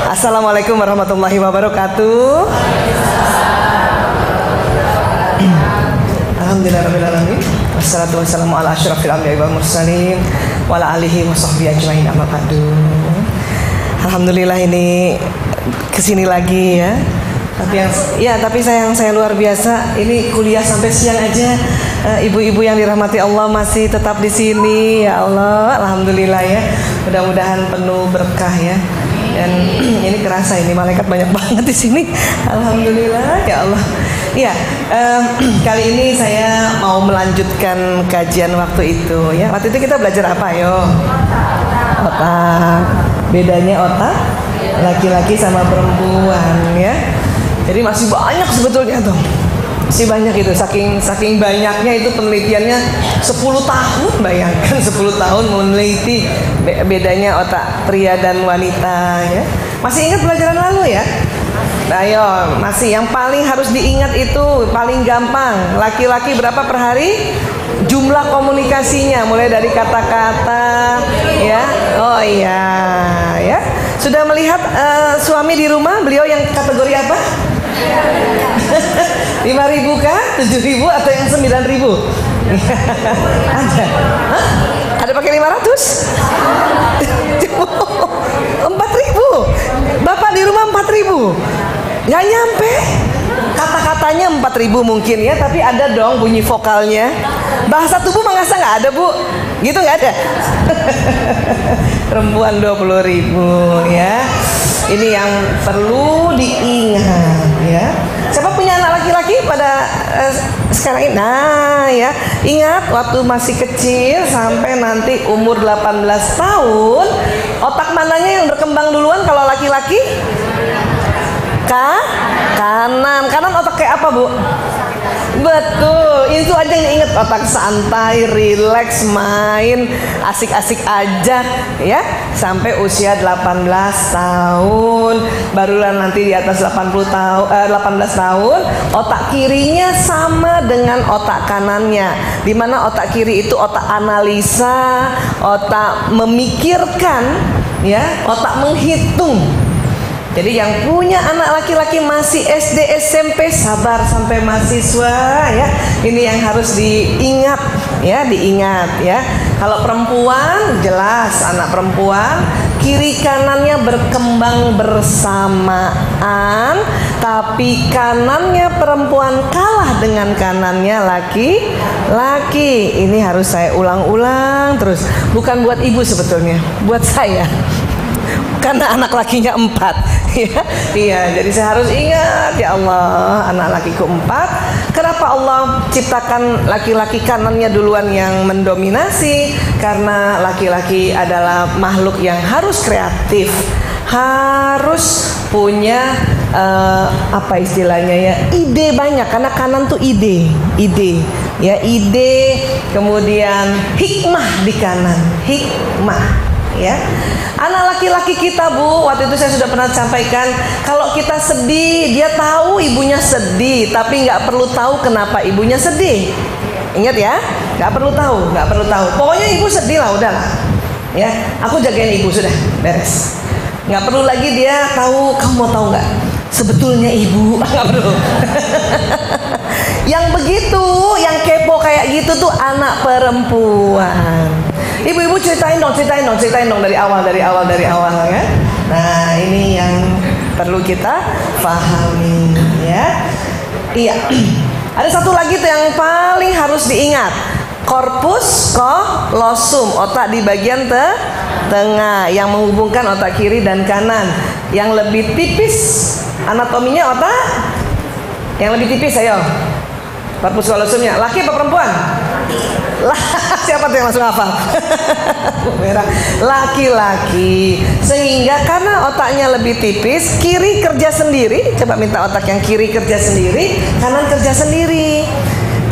Assalamualaikum warahmatullahi wabarakatuh. Alhamdulillahirrahmanirrahim. Wassalatu wassalamu ala asyrafil anbiya'i wal mursalin wa ala alihi wa sahbihi ajmain amma ba'du. Alhamdulillah ini kesini lagi ya. Tapi saya luar biasa. Ini kuliah sampai siang aja. Ibu-ibu yang dirahmati Allah masih tetap di sini. Ya Allah, alhamdulillah ya. Mudah-mudahan penuh berkah ya. Dan ini kerasa ini malaikat banyak banget di sini. Alhamdulillah ya Allah. Iya, kali ini saya mau melanjutkan kajian waktu itu ya. Waktu itu kita belajar apa yo? Otak. Bedanya otak laki-laki sama perempuan ya. Jadi masih banyak sebetulnya tuh. Masih banyak itu, saking banyaknya itu penelitiannya 10 tahun, bayangkan 10 tahun meneliti bedanya otak pria dan wanita ya. Masih ingat pelajaran lalu ya? Ayo, masih yang paling harus diingat itu paling gampang. Laki-laki berapa per hari? Jumlah komunikasinya mulai dari kata-kata ya. Oh iya ya. Sudah melihat suami di rumah, beliau yang kategori apa? 5.000 kah? 7.000 atau yang 9.000? Ada? Hah? Ada pakai 500? 4.000? Bapak di rumah 4.000? Nggak nyampe? Kata-katanya 4.000 mungkin ya, tapi ada dong bunyi vokalnya. Bahasa tubuh masa nggak ada bu? Gitu nggak ada? Perempuan 20.000 ya. Ini yang perlu diingat ya. Siapa punya anak laki-laki pada sekarang ini? Nah ya, ingat waktu masih kecil sampai nanti umur 18 tahun, otak mananya yang berkembang duluan kalau laki-laki? Kanan. Kanan otak kayak apa bu? Betul, itu aja yang inget. Otak santai, rileks, main, asik-asik aja ya. Sampai usia 18 tahun. Barulah nanti di atas 18 tahun otak kirinya sama dengan otak kanannya. Dimana otak kiri itu otak analisa, otak memikirkan ya, otak menghitung. Jadi yang punya anak laki-laki masih SD, SMP, sabar sampai mahasiswa ya. Ini yang harus diingat ya, Kalau perempuan jelas anak perempuan kiri kanannya berkembang bersamaan, tapi kanannya perempuan kalah dengan kanannya laki-laki. Ini harus saya ulang-ulang terus. Bukan buat ibu sebetulnya, buat saya. Karena anak lakinya 4 ya. Iya, jadi saya harus ingat ya Allah, anak lakiku 4. Kenapa Allah ciptakan laki-laki kanannya duluan yang mendominasi? Karena laki-laki adalah makhluk yang harus kreatif, harus punya apa istilahnya ya, ide banyak. Karena kanan tuh ide ya, ide, kemudian hikmah di kanan, hikmah ya. Anak laki-laki kita bu, waktu itu saya sudah pernah sampaikan, kalau kita sedih, dia tahu ibunya sedih, tapi nggak perlu tahu kenapa ibunya sedih. Ingat ya, nggak perlu tahu. Pokoknya ibu sedih lah, udahlah ya, aku jagain ibu, sudah beres. Nggak perlu lagi dia tahu. Kamu mau tahu nggak sebetulnya ibu? Nggak perlu. Yang begitu, yang kepo kayak gitu tuh anak perempuan. Ibu-ibu ceritain dong dari awal ya. Nah ini yang perlu kita pahami ya. Iya. Ada satu lagi tuh yang paling harus diingat. Corpus callosum, otak di bagian tengah yang menghubungkan otak kiri dan kanan. Yang lebih tipis anatominya otak yang lebih tipis, ayo. Corpus callosumnya laki apa perempuan? Siapa tuh yang langsung hafal? Laki-laki. Sehingga karena otaknya lebih tipis, kiri kerja sendiri. Coba minta otak yang kiri kerja sendiri, kanan kerja sendiri.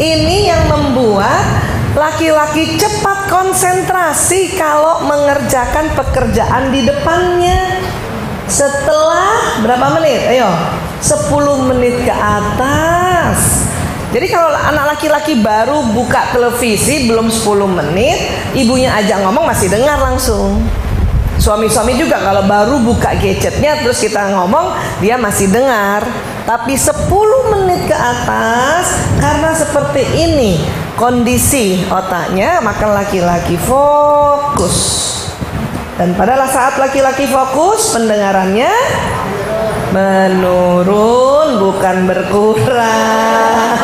Ini yang membuat laki-laki cepat konsentrasi kalau mengerjakan pekerjaan di depannya. Setelah berapa menit? Ayo, 10 menit ke atas. Jadi kalau anak laki-laki baru buka televisi belum 10 menit, ibunya ajak ngomong masih dengar langsung. Suami-suami juga kalau baru buka gadgetnya terus kita ngomong, dia masih dengar. Tapi 10 menit ke atas, karena seperti ini kondisi otaknya, maka laki-laki fokus. Dan pada saat laki-laki fokus, pendengarannya menurun, bukan berkurang.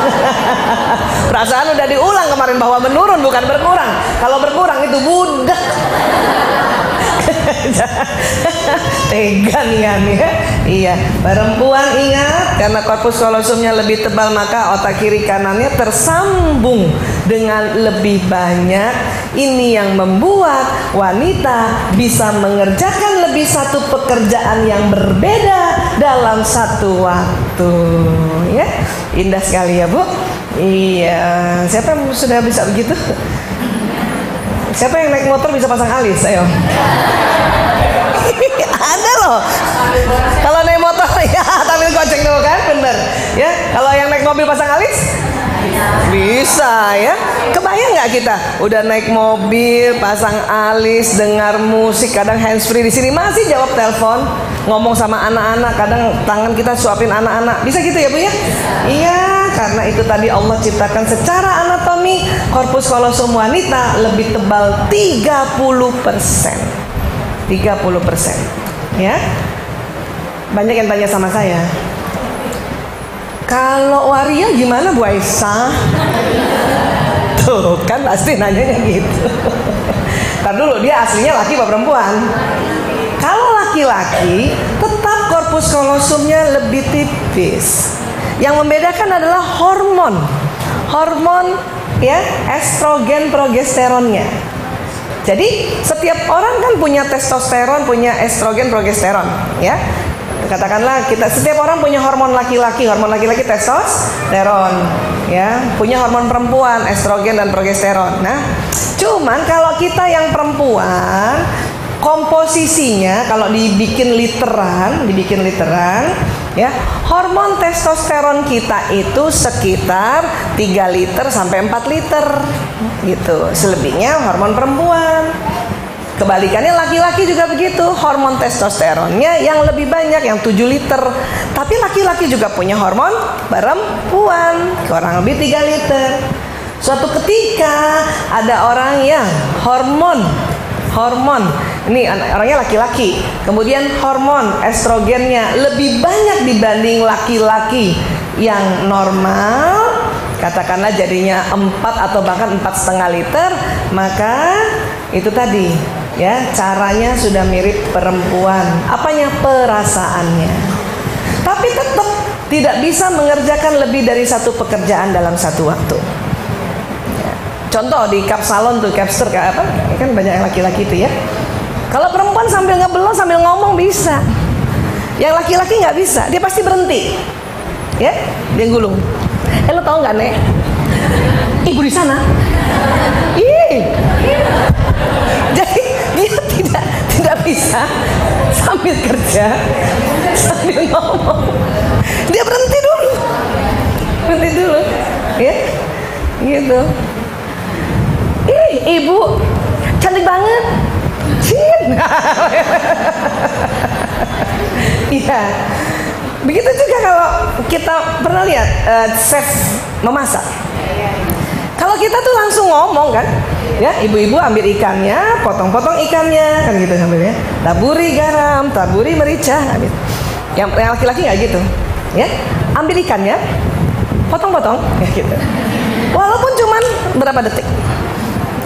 Perasaan udah diulang kemarin bahwa menurun bukan berkurang. Kalau berkurang itu budak. Tega nih ya. Iya, perempuan ingat, karena korpus kolosumnya lebih tebal maka otak kiri kanannya tersambung dengan lebih banyak. Ini yang membuat wanita bisa mengerjakan lebih satu pekerjaan yang berbeda dalam satu waktu. Ya, indah sekali ya Bu. Iya, siapa yang sudah bisa begitu? Siapa yang naik motor bisa pasang alis? Ayo. Ada loh. Kalau naik motor ya sambil goceng dulu kan, bener. Ya, kalau yang naik mobil pasang alis bisa ya. Kebayang nggak kita udah naik mobil pasang alis, dengar musik, kadang handsfree di sini masih jawab telepon, ngomong sama anak-anak, kadang tangan kita suapin anak-anak. Bisa gitu ya Bu ya? Iya, karena itu tadi Allah ciptakan secara anatomi korpus kolosum wanita lebih tebal 30%. 30%. Ya. Banyak yang tanya sama saya, kalau waria gimana Bu Aisyah? Tuh kan pasti nanyanya gitu. Ntar dulu, dia aslinya laki apa perempuan? Kalau laki-laki tetap korpus kolosumnya lebih tipis. Yang membedakan adalah hormon. Hormon ya, estrogen progesteronnya. Jadi setiap orang kan punya testosteron, punya estrogen progesteron ya. Katakanlah kita, setiap orang punya hormon laki-laki testosteron ya, punya hormon perempuan estrogen dan progesteron. Nah, cuman kalau kita yang perempuan, komposisinya kalau dibikin literan ya, hormon testosteron kita itu sekitar 3 liter sampai 4 liter gitu. Selebihnya hormon perempuan. Kebalikannya laki-laki juga begitu, hormon testosteronnya yang lebih banyak, yang 7 liter. Tapi laki-laki juga punya hormon perempuan, kurang lebih 3 liter. Suatu ketika ada orang yang hormon ini orangnya laki-laki, kemudian hormon estrogennya lebih banyak dibanding laki-laki yang normal, katakanlah jadinya 4 atau bahkan 4,5 liter, maka itu tadi ya, caranya sudah mirip perempuan. Apanya? Perasaannya. Tapi tetap tidak bisa mengerjakan lebih dari satu pekerjaan dalam satu waktu. Contoh di kap salon tuh, capster kayak apa? Kan banyak yang laki-laki itu ya. Kalau perempuan sambil ngebelong sambil ngomong bisa. Yang laki-laki nggak bisa, dia pasti berhenti. Ya, dia gulung. Lo tau nggak Nek? Ibu di sana. Ih. Jadi dia tidak bisa sambil kerja sambil ngomong. Dia berhenti dulu, ya, gitu. Ih, ibu cantik banget. Iya. Begitu juga kalau kita pernah lihat chef memasak. Kalau kita tuh langsung ngomong kan, ya, ibu-ibu ambil ikannya, potong-potong ikannya, kan gitu sambilnya. Taburi garam, taburi merica, ambil. Yang laki-laki nggak gitu, ya, ambil ikannya, potong-potong, ya gitu. Walaupun cuman berapa detik,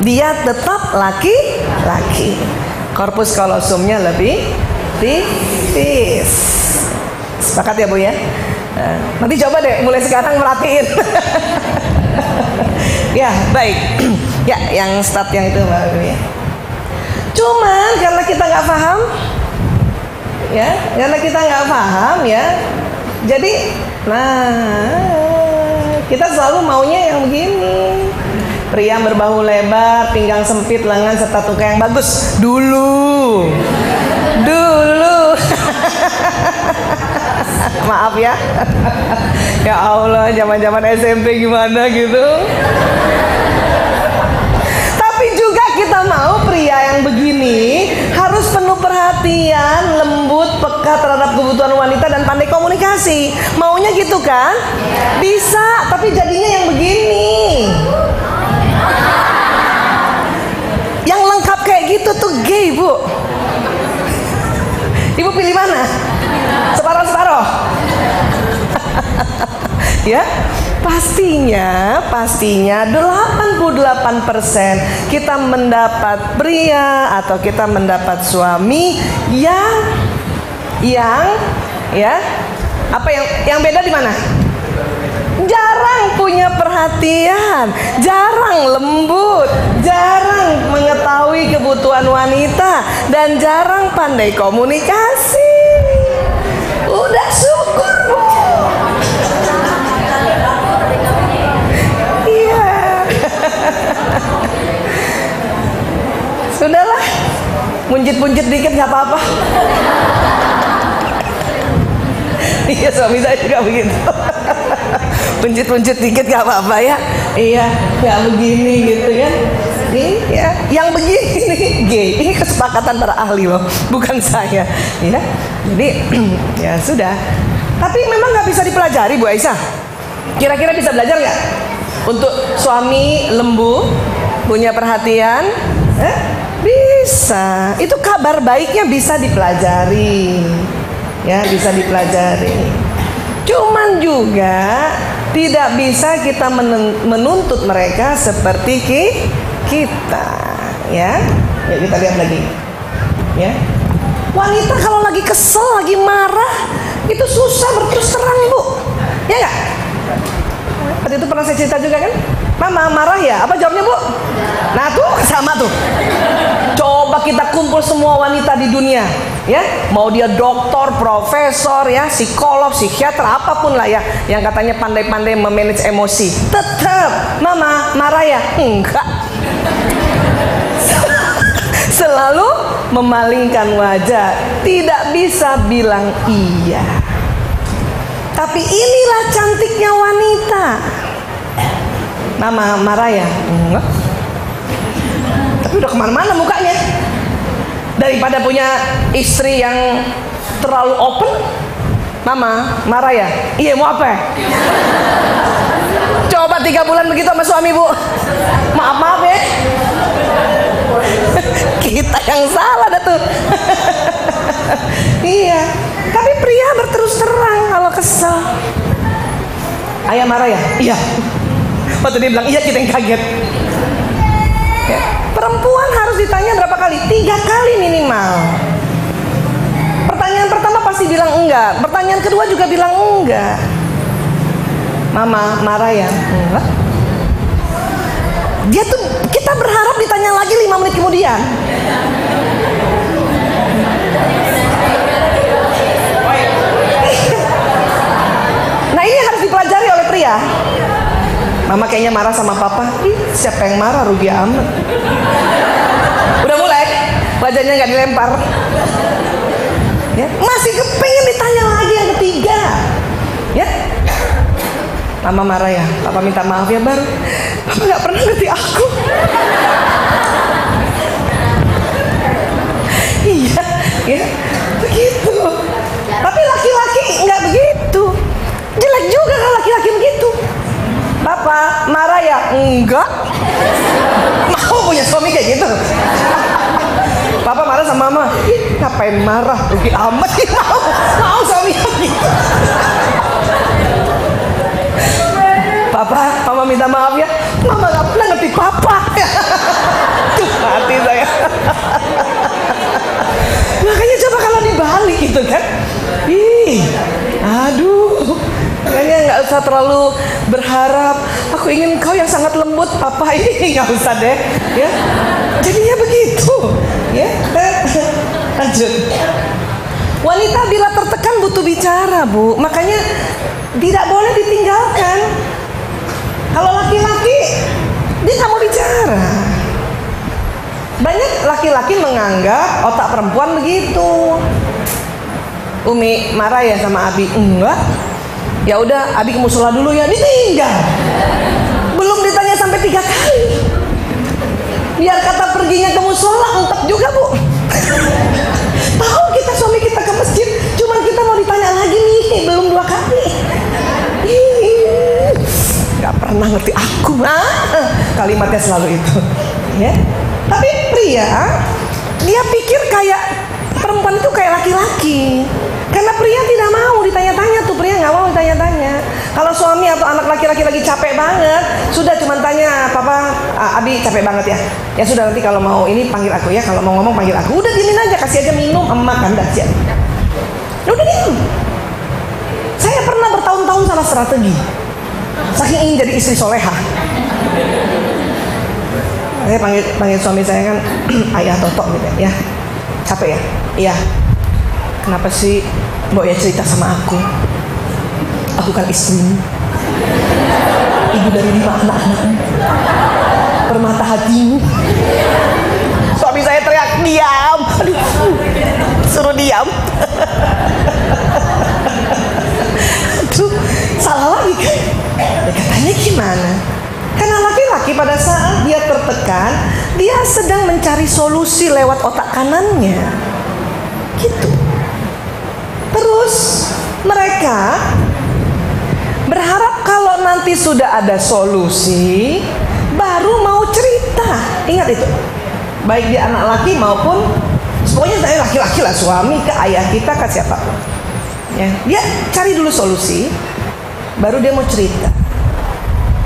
dia tetap laki-laki. Korpus kolosumnya lebih tipis. Sepakat ya Bu ya? Nanti coba deh mulai sekarang merhatiin. Ya baik. Ya yang start yang itu Mbak ya. Cuman karena kita nggak paham, ya, jadi, kita selalu maunya yang begini. Pria berbahu lebar, pinggang sempit, lengan serta tuka yang bagus. Dulu. Maaf ya. Ya Allah, zaman-zaman SMP gimana gitu. Tapi juga kita mau pria yang begini harus penuh komunikasi. Maunya gitu kan? Bisa, tapi jadinya yang begini. Yang lengkap kayak gitu tuh gay, Bu. Ibu pilih mana? Separuh-separuh. Ya, pastinya 88% kita mendapat pria atau kita mendapat suami yang ya, apa yang beda di mana? Jarang punya perhatian, jarang lembut, jarang mengetahui kebutuhan wanita, dan jarang pandai komunikasi. Udah syukur, Bu. Iya. Sudahlah, punjit-punjit dikit nggak apa-apa. Iya, suami saya juga begitu. Punjit-punjit dikit gak apa-apa ya. Iya, gak begini gitu ya. Iya, yang begini gay. Ini kesepakatan para ahli loh, bukan saya. Ya, jadi ya sudah. Tapi memang gak bisa dipelajari, Bu Aisyah. Kira-kira bisa belajar gak? Untuk suami lembu, punya perhatian? Bisa. Itu kabar baiknya bisa dipelajari. Ya, bisa dipelajari. Cuman juga tidak bisa kita menuntut mereka seperti kita, ya. Yuk kita lihat lagi, ya. Wanita kalau lagi kesel, lagi marah, itu susah berterus terang, Bu. Ya nggak? Waktu itu pernah saya cerita juga kan? Mama marah ya? Apa jawabnya, Bu? Nah tuh sama tuh. Coba kita kumpul semua wanita di dunia, ya, mau dia dokter, profesor, ya, psikolog, psikiater, apapun lah ya, yang katanya pandai-pandai memanage emosi, tetap mama marah ya? Enggak. Selalu memalingkan wajah, tidak bisa bilang iya. Tapi inilah cantiknya wanita. Mama marah ya? Enggak. Tapi udah kemana-mana mukanya. Daripada punya istri yang terlalu open, mama marah ya? Iya, mau apa? Coba 3 bulan begitu sama suami, Bu. Maaf ya. Kita yang salah dah tuh. Iya. Tapi pria berterus terang kalau kesel. Ayah marah ya? Iya. Waktu dia bilang iya, kita yang kaget. Ya. Perempuan harus ditanya berapa kali? 3 kali minimal. Pertanyaan pertama pasti bilang enggak. Pertanyaan kedua juga bilang enggak. Mama marah ya? Enggak. Dia tuh, kita berharap ditanya lagi 5 menit kemudian. Nah ini harus dipelajari oleh pria. Mama kayaknya marah sama papa. Siapa yang marah, rugi amat. Udah mulai, wajahnya nggak dilempar. Ya, masih kepingin ditanya lagi yang ketiga. Ya, mama marah ya, papa minta maaf ya, baru papa nggak pernah ngerti aku. Iya, ya, begitu. Tapi laki-laki nggak begitu. Jelek juga kalau laki-laki begitu. Papa marah ya? Enggak. Mau punya suami kayak gitu? Papa marah sama mama. Ngapain marah? Rugi amat. Mau suami gitu. Papa, mama minta maaf ya. Mama gak pernah ngerti papa. Tuh mati saya. Makanya coba kalau dibalik gitu kan. Aduh. Makanya nggak usah terlalu berharap. Aku ingin kau yang sangat lembut, papa, ini nggak usah deh, ya. Jadinya begitu, ya. Lanjut. Wanita bila tertekan butuh bicara, Bu. Makanya tidak boleh ditinggalkan. Kalau laki-laki dia nggak mau bicara. Banyak laki-laki menganggap otak perempuan begitu. Umi marah ya sama Abi? Enggak. Ya udah, Abi ke musola dulu ya, ditinggal. Belum ditanya sampai 3 kali. Biar kata perginya ke musola, entep juga, Bu. Tahu kita suami kita ke masjid, cuman kita mau ditanya lagi nih, belum 2 kali. pernah ngerti aku. Kalimatnya selalu itu, ya. Tapi pria, dia pikir kayak perempuan itu kayak laki-laki. Karena pria tidak mau ditanya-tanya tuh, pria nggak mau ditanya-tanya. Kalau suami atau anak laki-laki lagi capek banget, sudah cuma tanya, papa, Abi capek banget ya. Ya sudah, nanti kalau mau ini panggil aku ya, kalau mau ngomong panggil aku. Udah diemin aja, kasih aja minum, makan dah siap. Udah diem. Saya pernah bertahun-tahun salah strategi, saking ingin jadi istri soleha. Saya panggil suami saya kan ayah Toto gitu ya. Capek ya? Iya. Kenapa sih Mbok ya cerita sama aku? Aku kan istrimu, ibu dari 5 anak-anakmu, permata hatimu. Suami saya teriak, diam. Aduh, suruh diam. Aduh, salah lagi kan? Ya, katanya gimana? Karena laki-laki pada saat dia tertekan, dia sedang mencari solusi lewat otak kanannya. Gitu. Terus mereka berharap kalau nanti sudah ada solusi, baru mau cerita. Ingat itu. Baik dia anak laki maupun, pokoknya saya laki-laki lah, suami ke ayah kita ke siapa. Ya, dia cari dulu solusi, baru dia mau cerita.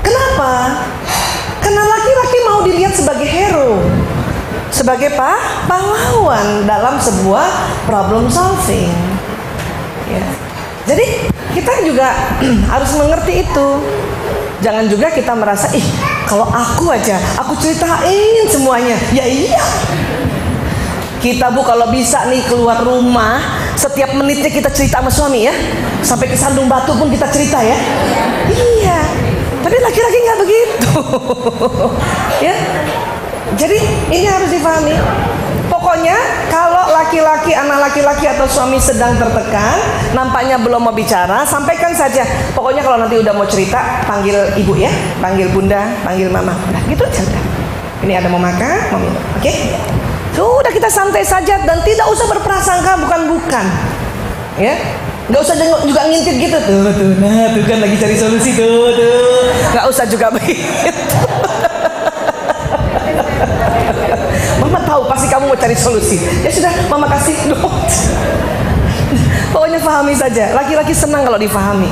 Kenapa? Karena laki-laki mau dilihat sebagai hero, sebagai pahlawan dalam sebuah problem solving. Ya. Jadi kita juga harus mengerti itu. Jangan juga kita merasa, kalau aku aja, aku ceritain semuanya. Ya iya. Kita Bu kalau bisa nih keluar rumah, setiap menitnya kita cerita sama suami ya. Sampai ke Sandung Batu pun kita cerita ya. Iya. Tapi laki-laki nggak begitu. Ya. Jadi ini harus dipahami. Pokoknya kalau laki-laki, anak laki-laki atau suami sedang tertekan, nampaknya belum mau bicara, sampaikan saja. Pokoknya kalau nanti udah mau cerita, panggil ibu ya, panggil bunda, panggil mama. Nah, gitu aja udah. Ini ada mau makan, mau minum, oke? Sudah kita santai saja dan tidak usah berprasangka bukan-bukan. Ya, nggak usah juga ngintip gitu tuh, nah tuh kan lagi cari solusi tuh. Nggak usah juga begitu. Mama tahu pasti kamu mau cari solusi. Ya sudah, mama kasih. Pokoknya pahami saja. Laki-laki senang kalau difahami.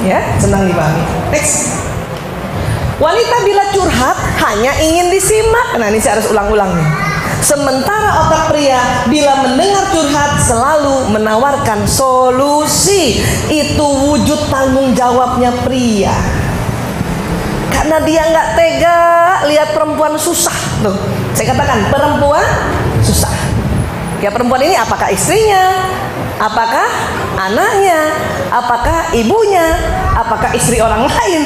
Ya, senang dipahami. Next. Wanita bila curhat hanya ingin disimak. Nah, ini saya harus ulang-ulang nih. Sementara otak pria bila mendengar curhat selalu menawarkan solusi. Itu wujud tanggung jawabnya pria. Karena dia nggak tega lihat perempuan susah tuh. Saya katakan perempuan susah. Ya, perempuan ini apakah istrinya, apakah anaknya, apakah ibunya, apakah istri orang lain.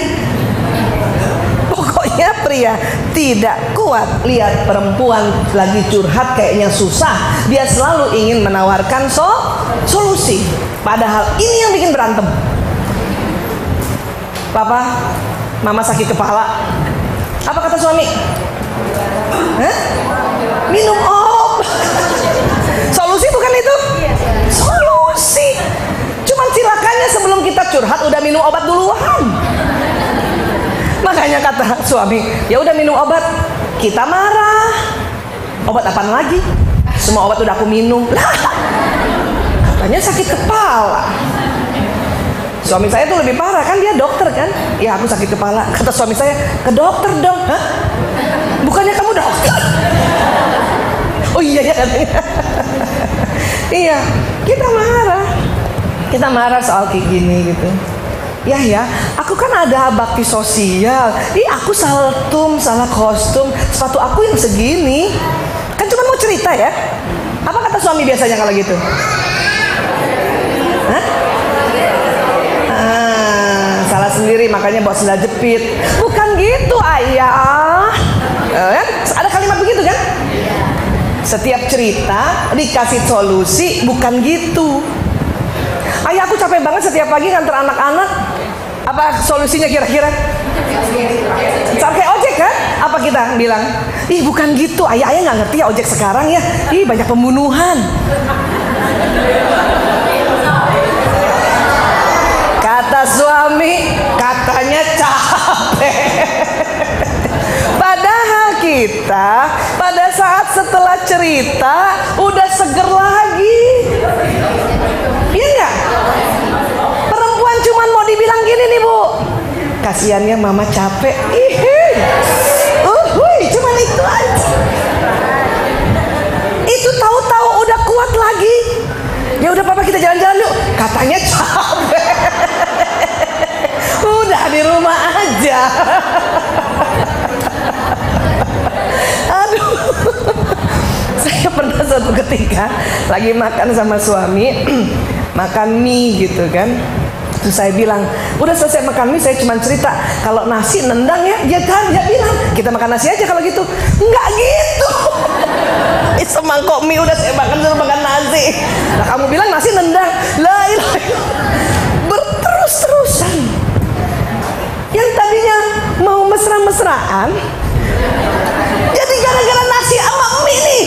Pokoknya pria tidak kuat lihat perempuan lagi curhat kayaknya susah. Dia selalu ingin menawarkan solusi. Padahal ini yang bikin berantem. Papa, mama sakit kepala. Apa kata suami? Hah? Minum obat. Solusi bukan itu? Solusi. Cuman silakannya sebelum kita curhat udah minum obat duluan. Makanya kata suami, ya udah minum obat. Kita marah. Obat apaan lagi? Semua obat udah aku minum. Lah, katanya sakit kepala. Suami saya tuh lebih parah kan, dia dokter kan. Ya aku sakit kepala. Kata suami saya, ke dokter dong. Hah? Bukannya kamu dokter? Oh iya ya katanya. Iya, kita marah. Kita marah soal kayak gini gitu. Ya, aku kan ada bakti sosial. Aku salah kostum, sepatu aku yang segini. Kan cuma mau cerita ya. Apa kata suami biasanya kalau gitu? Hah? Salah sendiri makanya bawa sendal jepit. Bukan gitu ayah. Ada kalimat begitu kan? Setiap cerita dikasih solusi, bukan gitu. Ayah aku capek banget setiap pagi nganter anak-anak. Apa solusinya kira-kira? Sampai ojek kan? Apa kita bilang? Bukan gitu ayah nggak ngerti ya ojek sekarang ya. Banyak pembunuhan. Kata suami, katanya capek. cerita, pada saat setelah cerita udah seger lagi. Iya nggak? Perempuan cuman mau dibilang gini nih Bu, kasihannya mama capek. Cuman itu aja. Itu tahu-tahu udah kuat lagi. Ya udah papa kita jalan-jalan yuk. Katanya capek. Udah di rumah aja. Aduh. Saya pernah suatu ketika lagi makan sama suami, makan mie gitu kan. Terus saya bilang, udah selesai makan mie, saya cuma cerita, kalau nasi nendang ya, dia bilang, kita makan nasi aja kalau gitu. Enggak gitu. Semangkok mie udah saya makan, suruh makan nasi. Nah kamu bilang nasi nendang. La ilaha illallah. Berterus-terusan. Yang tadinya mau mesra-mesraan, jadi gara-gara nasi sama mie nih.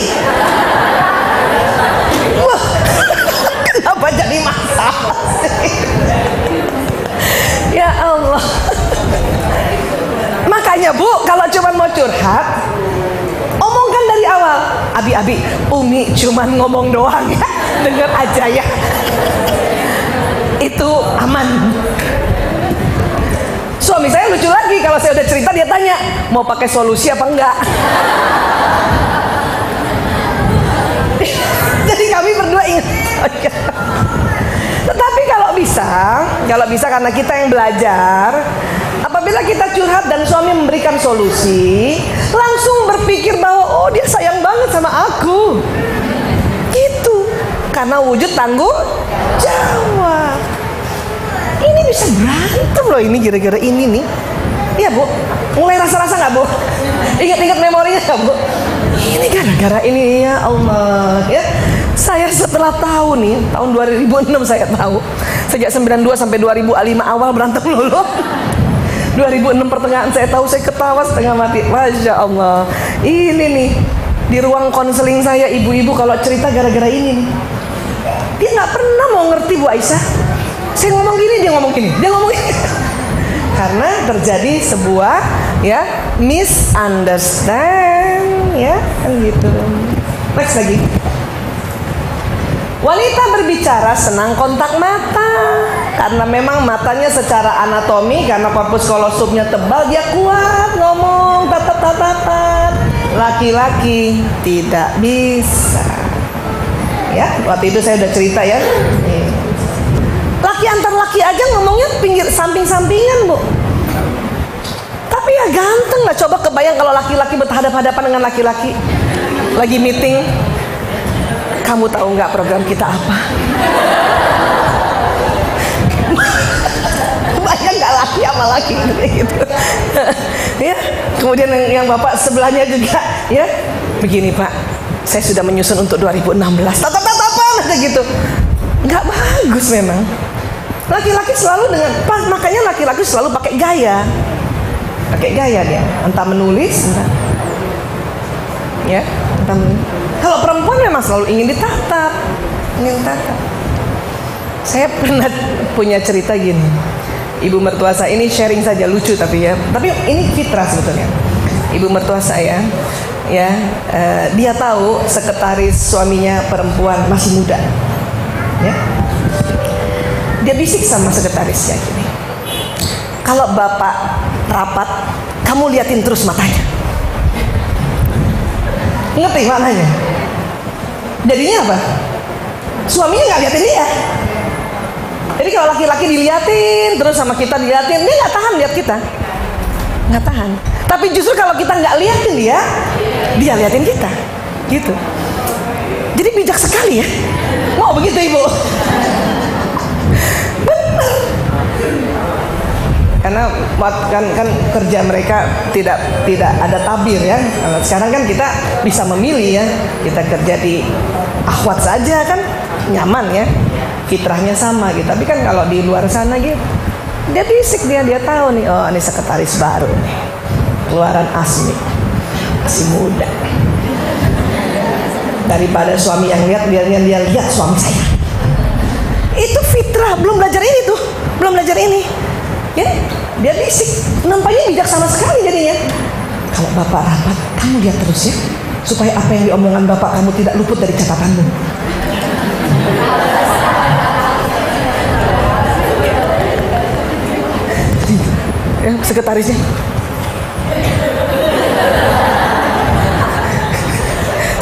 Wah, kenapa jadi masalah sih? Ya Allah. Makanya Bu, kalau cuma mau curhat, omongkan dari awal. Abi, Umi cuma ngomong doang ya, denger aja ya. Itu aman. Suami saya lucu lagi, kalau saya udah cerita dia tanya, mau pakai solusi apa enggak? Jadi kami berdua ingat. Tetapi kalau bisa karena kita yang belajar, apabila kita curhat dan suami memberikan solusi, langsung berpikir bahwa oh dia sayang banget sama aku. Gitu. Karena wujud tanggung jawab. Ini bisa berantem loh ini gara-gara ini nih. Iya Bu, mulai rasa-rasa nggak Bu? Ingat-ingat memorinya nggak Bu? Ini gara-gara ini ya Allah ya. Saya setelah tahu nih, tahun 2006 saya tahu. Sejak 92 sampai 2005 awal berantem dulu. 2006 pertengahan saya tahu, saya ketawa setengah mati. Masya Allah. Ini nih, di ruang konseling saya ibu-ibu kalau cerita gara-gara ini nih. Dia nggak pernah mau ngerti Bu Aisyah. Saya ngomong gini, dia ngomong gini, dia ngomong gini. Karena terjadi sebuah ya misunderstand ya kan gitu. Next lagi. Wanita berbicara senang kontak mata karena memang matanya secara anatomi karena korpus kolosumnya tebal dia kuat ngomong tatap. Laki-laki tidak bisa. Ya, waktu itu saya udah cerita ya. Laki antar laki aja ngomongnya pinggir samping-sampingan Bu. Tapi ya ganteng lah. Coba kebayang kalau laki-laki berhadapan-hadapan dengan laki-laki lagi meeting. Kamu tahu nggak program kita apa? Bayang nggak laki sama laki gitu. Ya. Kemudian yang bapak sebelahnya juga ya. Begini Pak, saya sudah menyusun untuk 2016. Tatapan aja gitu. Nggak bagus memang. Laki-laki selalu dengan makanya laki-laki selalu pakai gaya. Pakai gaya dia. Entah menulis, entah ya, entah menulis. Kalau perempuan memang selalu ingin ditatap. Saya pernah punya cerita gini. Ibu mertua saya ini sharing saja lucu tapi ya. Tapi ini fitrah sebetulnya. Ibu mertua saya ya, dia tahu sekretaris suaminya perempuan masih muda. Ya. Dia bisik sama sekretarisnya gini. Kalau bapak rapat, kamu liatin terus matanya. Ngerti maknanya? Jadinya apa? Suaminya nggak liatin dia. Jadi kalau laki-laki diliatin terus sama kita diliatin, dia nggak tahan lihat kita, nggak tahan. Tapi justru kalau kita nggak liatin dia liatin kita, gitu. Jadi bijak sekali ya. Mau begitu Ibu? Benar. Karena kan kerja mereka tidak ada tabir ya. Kalau sekarang kan kita bisa memilih ya. Kita kerja di akhwat saja kan nyaman ya. Fitrahnya sama gitu. Tapi kan kalau di luar sana gitu, dia bisik dia tahu nih, oh ini sekretaris baru nih. Keluaran Asmi. Masih muda. Daripada suami yang lihat dia lihat suami saya. Itu fitrah, belum belajar ini tuh. Belum belajar ini. Ya, dia bisik, nampaknya bijaksana sekali jadinya. Kalau bapak rapat, kamu lihat terus ya, supaya apa yang diomongan bapak kamu tidak luput dari catatanmu. Ya, sekretarisnya.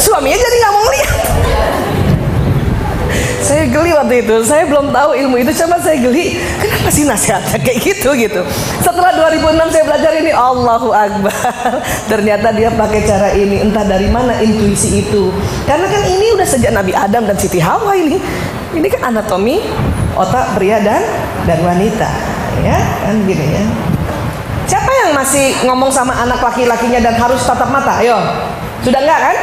Suaminya jadi nggak mau lihat. Saya geli waktu itu, saya belum tahu ilmu itu, cuma saya geli, kenapa sih nasihatnya kayak gitu. Setelah 2006 saya belajar ini, Allahu Akbar. Ternyata dia pakai cara ini, entah dari mana intuisi itu. Karena kan ini udah sejak Nabi Adam dan Siti Hawa ini. Ini kan anatomi otak pria dan wanita, ya kan gini ya. Siapa yang masih ngomong sama anak laki-lakinya dan harus tatap mata? Ayo, sudah enggak kan?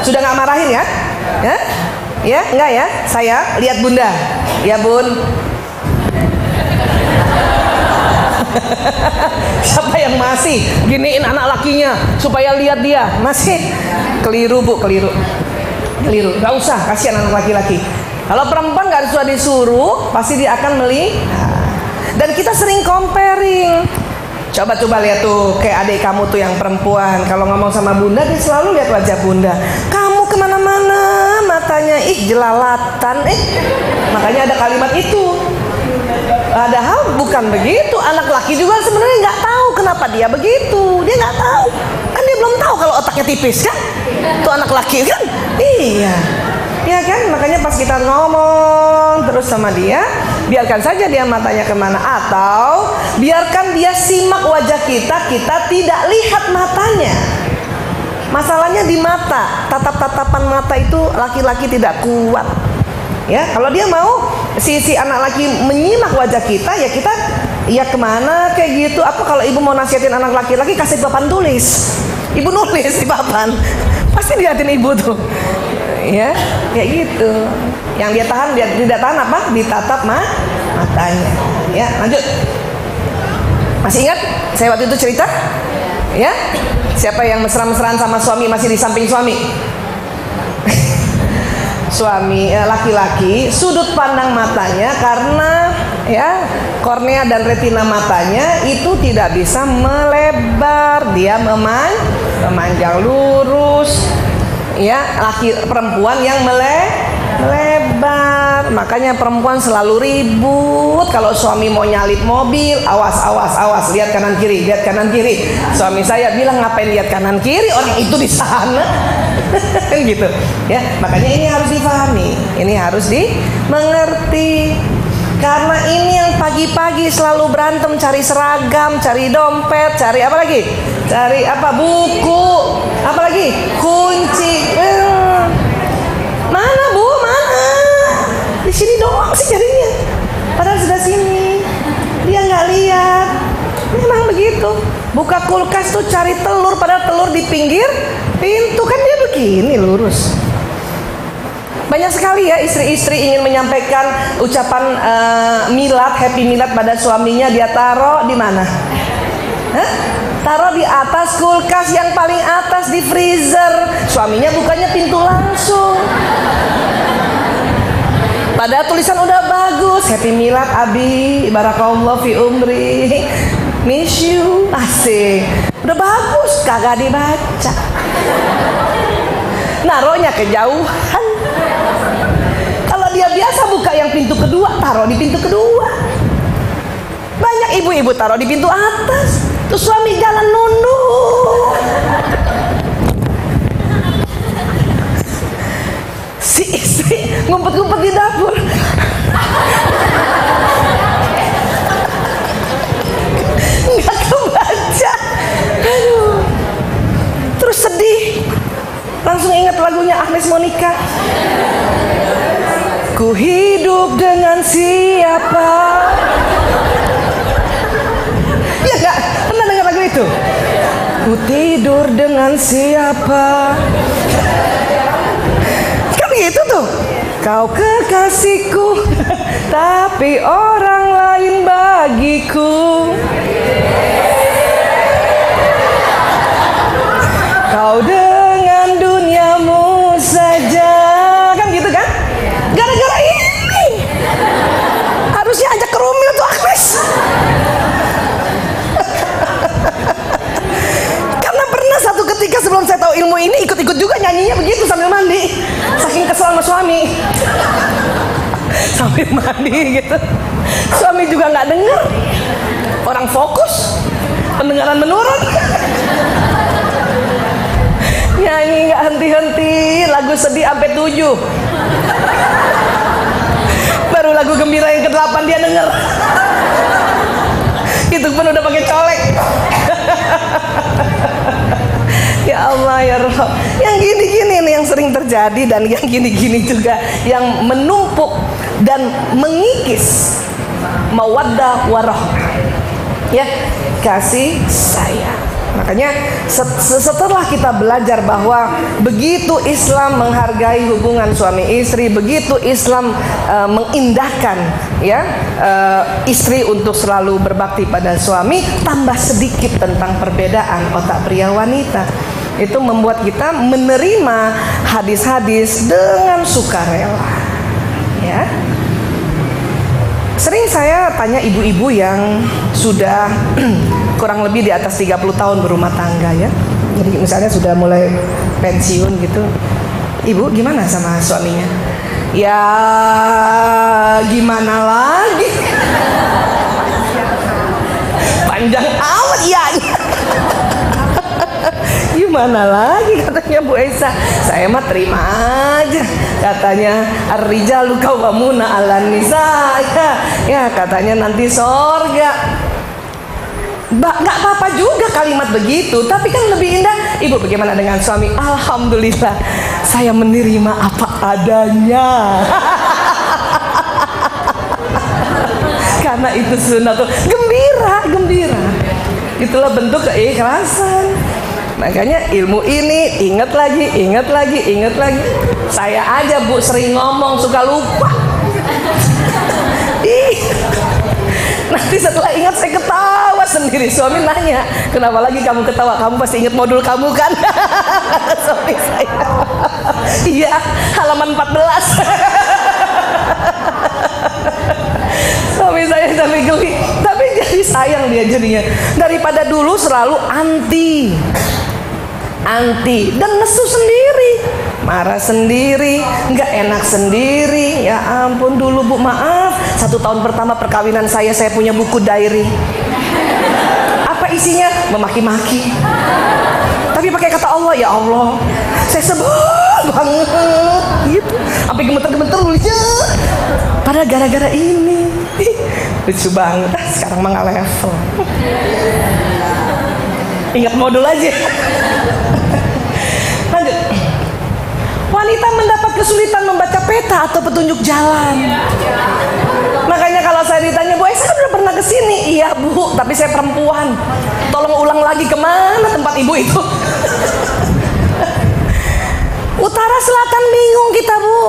Sudah enggak marahin ya? Ya? Ya, enggak ya? Saya lihat bunda. Ya bun. Siapa yang masih giniin anak lakinya supaya lihat dia? Masih keliru bu, keliru. Gak usah, kasihan anak laki-laki. Kalau perempuan nggak usah disuruh, pasti dia akan melihat. Dan kita sering comparing. Coba lihat tuh, kayak adik kamu tuh yang perempuan, kalau ngomong sama bunda dia selalu lihat wajah bunda. Kamu kemana-mana matanya jelalatan, makanya ada kalimat itu. Padahal bukan begitu. Anak laki juga sebenarnya nggak tahu kenapa dia begitu. Dia nggak tahu, kan dia belum tahu kalau otaknya tipis kan. Tuh anak laki kan, iya. Ya kan, makanya pas kita ngomong terus sama dia, biarkan saja dia matanya kemana, atau biarkan dia simak wajah kita tidak lihat matanya. Masalahnya di mata, tatap-tatapan mata itu laki-laki tidak kuat. Ya, kalau dia mau si anak laki menyimak wajah kita, ya kita ya kemana kayak gitu. Apa kalau ibu mau nasihatin anak laki-laki, kasih papan tulis, ibu nulis di papan, pasti liatin ibu tuh. Ya, kayak gitu. Yang dia tahan, dia tidak tahan apa? Ditatap matanya. Ya, lanjut. Masih ingat saya waktu itu cerita? Ya, siapa yang mesra-mesraan sama suami masih di samping suami? Suami laki-laki, sudut pandang matanya karena ya kornea dan retina matanya itu tidak bisa melebar, dia memanjang lurus. Ya, perempuan yang melebar. Makanya perempuan selalu ribut kalau suami mau nyalip mobil. Awas, lihat kanan kiri. Suami saya bilang, ngapain lihat kanan kiri, orang itu di sana. Kan gitu ya. Makanya ini harus dipahami, ini harus dimengerti. Karena ini yang pagi-pagi selalu berantem cari seragam, cari dompet, cari apa lagi? Cari apa? Buku, apa lagi? Kunci. Mana bu? Mana? Di sini doang sih carinya. Padahal sudah sini. Dia nggak lihat. Memang begitu. Buka kulkas tuh cari telur, padahal telur di pinggir pintu, kan dia begini lurus. Banyak sekali ya istri-istri ingin menyampaikan ucapan milad, happy milad pada suaminya, dia taruh di mana? Taruh di atas kulkas yang paling atas di freezer. Suaminya bukanya pintu langsung. Padahal tulisan udah bagus, happy milad abi, barakallahu fi umri, miss you, asik. Udah bagus, kagak dibaca. Naruhnya kejauhan. Kalau dia biasa buka yang pintu kedua, taruh di pintu kedua. Banyak ibu-ibu taruh di pintu atas. Terus suami jalan nunduk. Si istri ngumpet-ngumpet di dapur. Nggak kebaca. Aduh. Terus sedih. Langsung ingat lagunya Agnes Monica. Ku hidup dengan siapa? Ya gak? Pernah dengar lagu itu? Ku tidur dengan siapa? Kan gitu tuh. Kau kekasihku, tapi orang lain bagiku. Kau dengan duniamu saja. Kan gitu kan? Gara-gara ini harusnya ajak ke Rumil tuh Agnes. Karena pernah saking kesel sama suami. Sampai mandi gitu, suami juga nggak denger, orang fokus, pendengaran menurun. Nyanyi nggak henti-henti, lagu sedih sampai 7, baru lagu gembira yang ke-8 dia denger. Itu pun udah pakai colek. Ya Allah ya Rabb, yang gini-gini nih yang sering terjadi, dan yang gini-gini juga yang menumpuk dan mengikis mawaddah warahmah, ya, kasih sayang. Makanya setelah kita belajar bahwa begitu Islam menghargai hubungan suami istri, begitu Islam mengindahkan, ya, istri untuk selalu berbakti pada suami, tambah sedikit tentang perbedaan otak pria wanita. Itu membuat kita menerima hadis-hadis dengan sukarela, ya. Sering saya tanya ibu-ibu yang sudah kurang lebih di atas 30 tahun berumah tangga, ya. Jadi misalnya sudah mulai pensiun gitu, ibu gimana sama suaminya? Ya gimana lagi, panjang amat ya. Gimana lagi katanya Bu Esa, saya mah terima aja. Katanya ar-rijalu qawwamuna 'alan nisa, ya katanya nanti sorga. Nggak apa-apa juga kalimat begitu, tapi kan lebih indah. Ibu bagaimana dengan suami? Alhamdulillah, saya menerima apa adanya. Karena itu sunnah tuh, gembira. Itulah bentuk keikhlasan. Makanya ilmu ini ingat lagi. Saya aja Bu sering ngomong suka lupa. Nanti setelah ingat saya ketawa sendiri. Suami nanya, kenapa lagi kamu ketawa? Kamu pasti ingat modul kamu kan? Suami saya, iya, halaman 14. Suami saya sampai geli, tapi jadi sayang dia jadinya. Daripada dulu selalu anti dan nesu sendiri, marah sendiri, nggak enak sendiri. Ya ampun, dulu Bu, maaf, 1 tahun pertama perkawinan saya punya buku diary. Apa isinya? Memaki-maki, tapi pakai kata Allah. Ya Allah, saya sebel banget gitu, sampai gemeter-gemeter nulisnya. Padahal gara-gara ini. Lucu banget. Sekarang mah nggak level. Ingat modul aja. Lanjut. Wanita mendapat kesulitan membaca peta atau petunjuk jalan. Makanya kalau saya ditanya, Bu Esa udah pernah kesini? Iya Bu, tapi saya perempuan. Tolong ulang lagi, kemana tempat ibu itu? Utara selatan bingung kita Bu.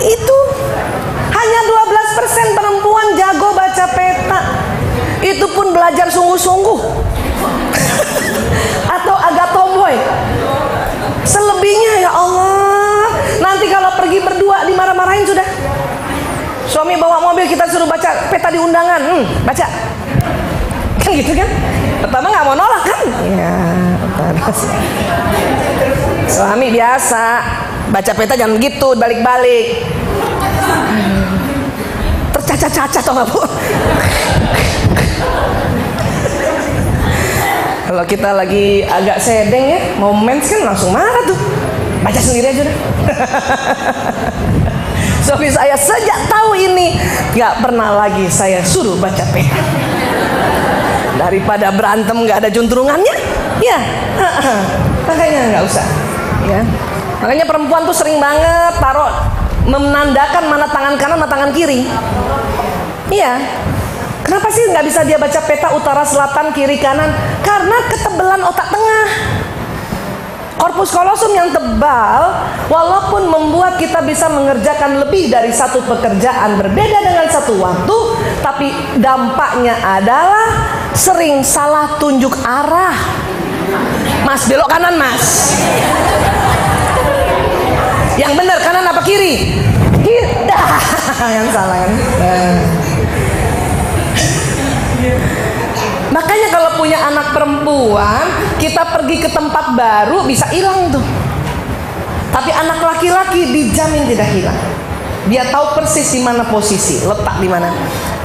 Itu hanya 12% perempuan jago baca peta. Itu pun belajar sungguh-sungguh. Atau agak tomboy. Selebihnya ya Allah, nanti kalau pergi berdua dimarah-marahin sudah. Suami bawa mobil, kita suruh baca peta di undangan, baca. Kan gitu kan? Pertama nggak mau nolak kan? Ya, suami biasa baca peta jangan gitu, balik-balik. Tercaca-caca tau gak Bu? Kalau kita lagi agak sedeng ya, mau mens kan langsung marah tuh. Baca sendiri aja deh. Suami saya sejak tahu ini gak pernah lagi saya suruh baca peta. Daripada berantem gak ada juntrungannya, ya makanya gak usah, ya. Makanya perempuan tuh sering banget taruh, menandakan mana tangan kanan mana tangan kiri. Iya. Kenapa sih nggak bisa dia baca peta utara selatan kiri kanan? Karena ketebalan otak tengah. Korpus kolosum yang tebal, walaupun membuat kita bisa mengerjakan lebih dari satu pekerjaan berbeda dengan satu waktu, tapi dampaknya adalah sering salah tunjuk arah. Mas, belok kanan Mas. Yang benar kanan apa kiri? Kita yang salah kan. Makanya kalau punya anak perempuan, kita pergi ke tempat baru bisa hilang tuh. Tapi anak laki-laki dijamin tidak hilang. Dia tahu persis di mana posisi, letak di mana.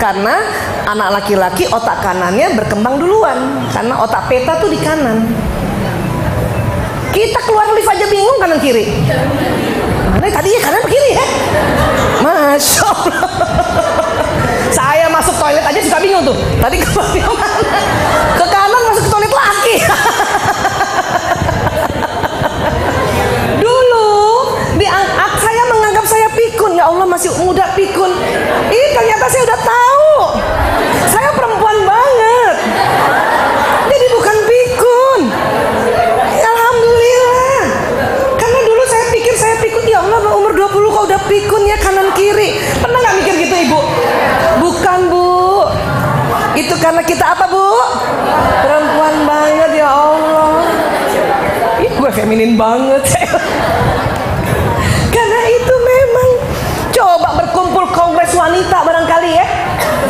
Karena anak laki-laki otak kanannya berkembang duluan, karena otak peta tuh di kanan. Kita keluar lift aja bingung kanan kiri. Mana tadi ya kanan kiri ya? Masya Allah. Saya masuk toilet aja suka bingung tuh. Tadi keluar yang mana? Ke kanan masuk ke toilet laki. Dulu saya menganggap saya pikun. Ya Allah, masih muda pikun. Ih, ternyata saya udah tahu. Saya perempuan banget. Jadi bukan pikun. Alhamdulillah. Karena dulu saya pikir saya pikun. Ya Allah, umur 20 kok udah pikun ya kanan kiri. Pernah gak mikir gitu Ibu? Bukan Bu. Itu karena kita apa Bu? Perempuan banget ya Allah. Ih, gue feminin banget. Karena itu memang. Coba berkumpul kongres wanita barangkali ya.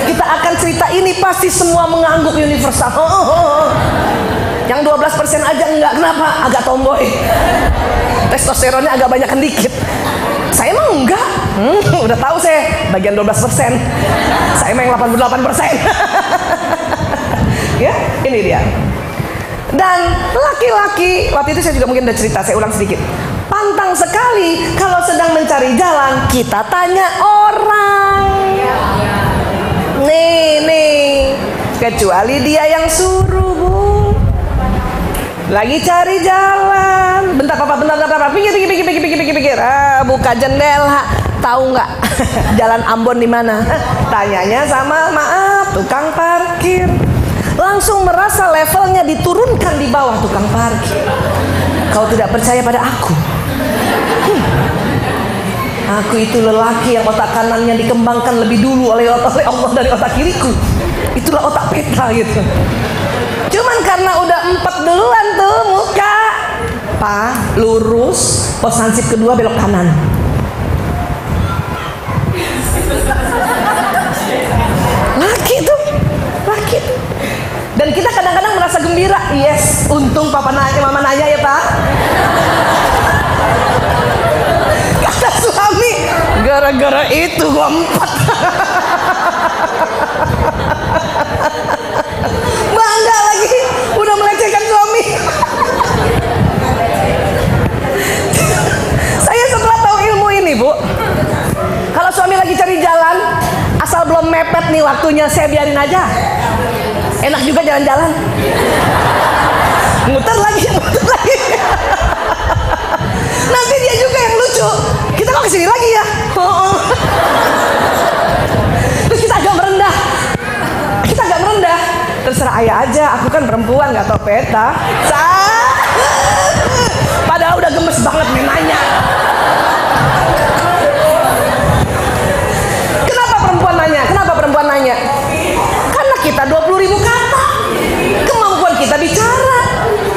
Kita akan cerita ini pasti semua mengangguk universal. Yang 12% aja enggak. Kenapa? Agak tomboy. Testosteronnya agak banyak dikit. Saya emang enggak. Udah tahu saya bagian 12%. Saya emang 88%. Ya, ini dia. Dan laki-laki, waktu itu saya juga mungkin udah cerita, saya ulang sedikit. Pantang sekali kalau sedang mencari jalan kita tanya orang. Nih, kecuali dia yang suruh Bu. Lagi cari jalan. Bentar papa, pikir. Buka jendela. Tahu nggak jalan Ambon di mana? Tanyanya sama maaf tukang parkir. Langsung merasa levelnya diturunkan di bawah tukang parkir. Kau tidak percaya pada aku? Aku itu lelaki yang otak kanannya dikembangkan lebih dulu oleh Allah dari otak kiriku. Itulah otak peta gitu. Cuman karena udah 4 duluan tuh muka, Pak, lurus, pos hansip kedua belok kanan. Laki tuh. Dan kita kadang-kadang merasa gembira. Yes, untung papa nanya, mama nanya ya Pak. Kata suami, gara-gara itu gua 4. Bangga lagi, udah melecehkan suami. Saya setelah tahu ilmu ini Bu, kalau suami lagi cari jalan, asal belum mepet nih waktunya, saya biarin aja. Enak juga jalan-jalan. Muter lagi. Nanti dia juga yang lucu. Kita kok kesini lagi ya? Terus kita agak merendah. Terserah ayah aja, aku kan perempuan gak tau peta. Padahal udah gemes banget nih nanya. Kenapa perempuan nanya? Karena kita 20.000 kata. Kemampuan kita bicara,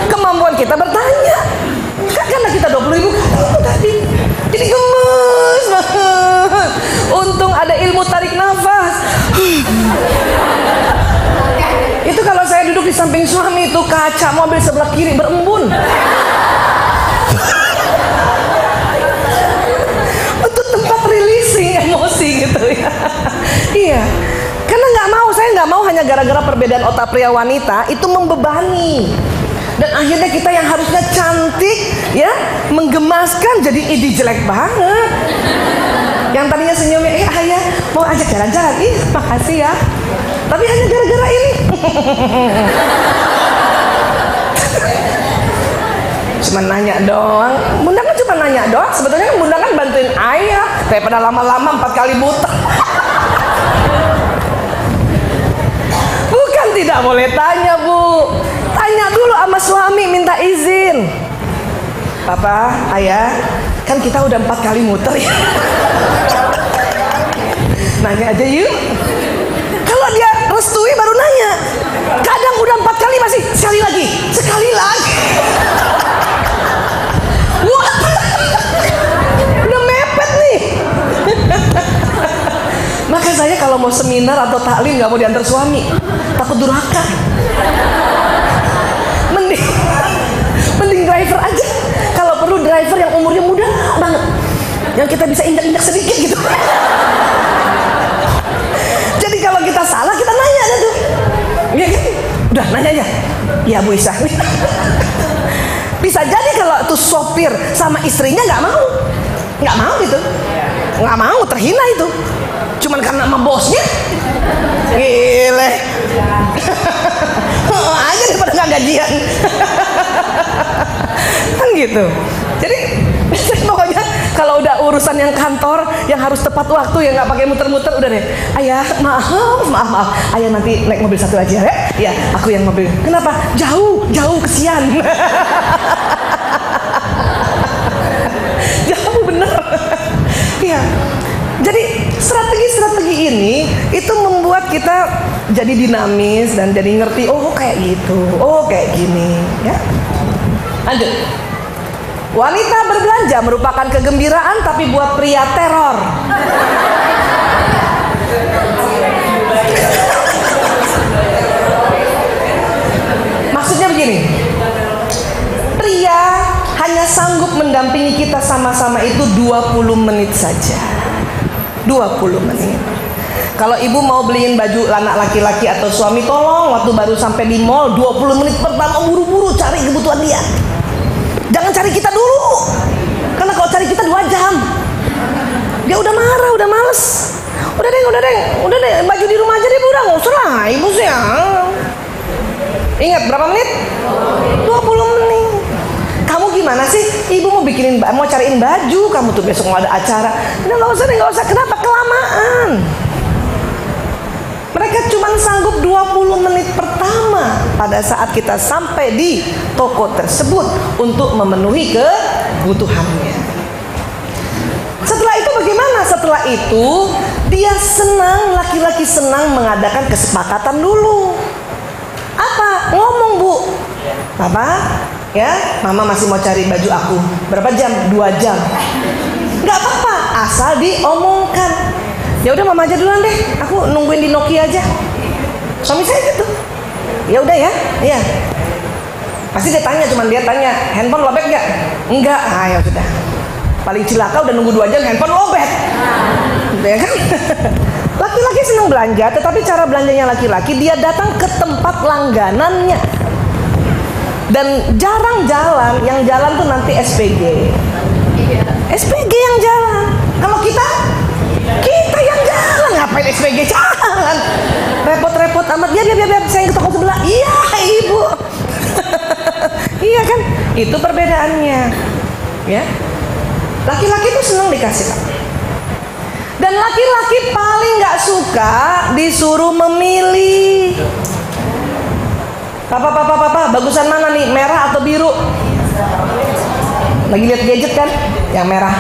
kemampuan kita bertanya. Karena kita 20.000 kata itu tadi. Jadi gemes banget. Untung ada ilmu tarik nafas. Itu kalau saya duduk di samping suami, itu kaca mobil sebelah kiri berembun. Untuk tempat releasing emosi gitu ya. Iya. Karena saya nggak mau hanya gara-gara perbedaan otak pria wanita itu membebani. Dan akhirnya kita yang harusnya cantik ya, menggemaskan jadi ide jelek banget. Yang tadinya senyumnya, ayah mau ajak jalan-jalan, makasih ya. Tapi hanya gara-gara ini. Cuma nanya doang. Bunda kan cuma nanya doang. Sebetulnya kan Bunda kan bantuin ayah daripada lama-lama 4 kali buta. Bukan tidak boleh tanya Bu. Tanya dulu sama suami, minta izin. Papa, ayah, kan kita udah 4 kali muter ya. Nanya aja yuk. Kalau dia restui baru nanya. Kadang udah 4 kali masih sekali lagi. Wah, udah mepet nih. Maka saya kalau mau seminar atau taklim nggak mau diantar suami, takut durhaka. Mending driver aja. Kalau perlu driver yang umurnya muda. yang kita bisa injak-injak sedikit gitu. Jadi kalau kita salah kita nanya aja tuh. Iya kan? Udah nanya aja. Iya Bu Isa. Bisa jadi kalau tuh sopir sama istrinya nggak mau gitu, nggak mau, terhina itu. Cuman karena sama bosnya, gile. Aja daripada nggak gajian. Kan gitu. Jadi pokoknya kalau udah urusan yang kantor yang harus tepat waktu, yang nggak pakai muter-muter, udah deh. Ayah maaf, ayah nanti naik mobil satu aja ya. Ya aku yang mobil. Kenapa? Jauh kesian. Jauh bener. Ya. Jadi strategi ini itu membuat kita jadi dinamis dan jadi ngerti, oh kayak gitu, oh kayak gini, ya. Lanjut. Wanita berbelanja merupakan kegembiraan, tapi buat pria teror. Maksudnya begini, pria hanya sanggup mendampingi kita sama-sama itu 20 menit saja. 20 menit. Kalau ibu mau beliin baju anak laki-laki atau suami, tolong waktu baru sampai di mall 20 menit pertama buru-buru cari kebutuhan dia. Jangan cari kita dulu. Karena kalau cari kita 2 jam, dia udah marah, udah males. Udah deh, baju di rumah aja deh, udah nggak usah lah, ibu sih ya. Ingat berapa menit? 20 menit. Kamu gimana sih? Ibu mau cariin baju, kamu tuh besok mau ada acara. Udah nggak usah. Kenapa? Kelamaan. Mereka cuma sanggup 20 menit pertama pada saat kita sampai di toko tersebut untuk memenuhi kebutuhannya. Setelah itu bagaimana? Setelah itu dia senang, laki-laki senang mengadakan kesepakatan dulu. Apa? Ngomong, Bu. Papa, ya, mama masih mau cari baju aku. Berapa jam? 2 jam. Nggak apa-apa, asal diomongkan. Ya udah mama aja duluan deh, aku nungguin di Nokia aja. Suami saya gitu. Ya udah ya, iya. Pasti dia tanya, handphone lobet nggak? Enggak. Ah ya sudah. Paling cilaka udah nunggu 2 jam handphone lobet. Gitu ya kan? Laki-laki senang belanja, tetapi cara belanjanya laki-laki dia datang ke tempat langganannya. Dan jarang jalan, yang jalan tuh nanti SPG. SPG yang jalan. Kalau kita yang jalan, ngapain SPG jalan? Repot-repot amat. Biar saya ke toko sebelah. Iya ibu. Iya kan? Itu perbedaannya. Ya. Laki-laki tuh senang dikasih. Dan laki-laki paling nggak suka disuruh memilih. Papa, bagusan mana nih? Merah atau biru? Lagi lihat gadget kan? Yang merah.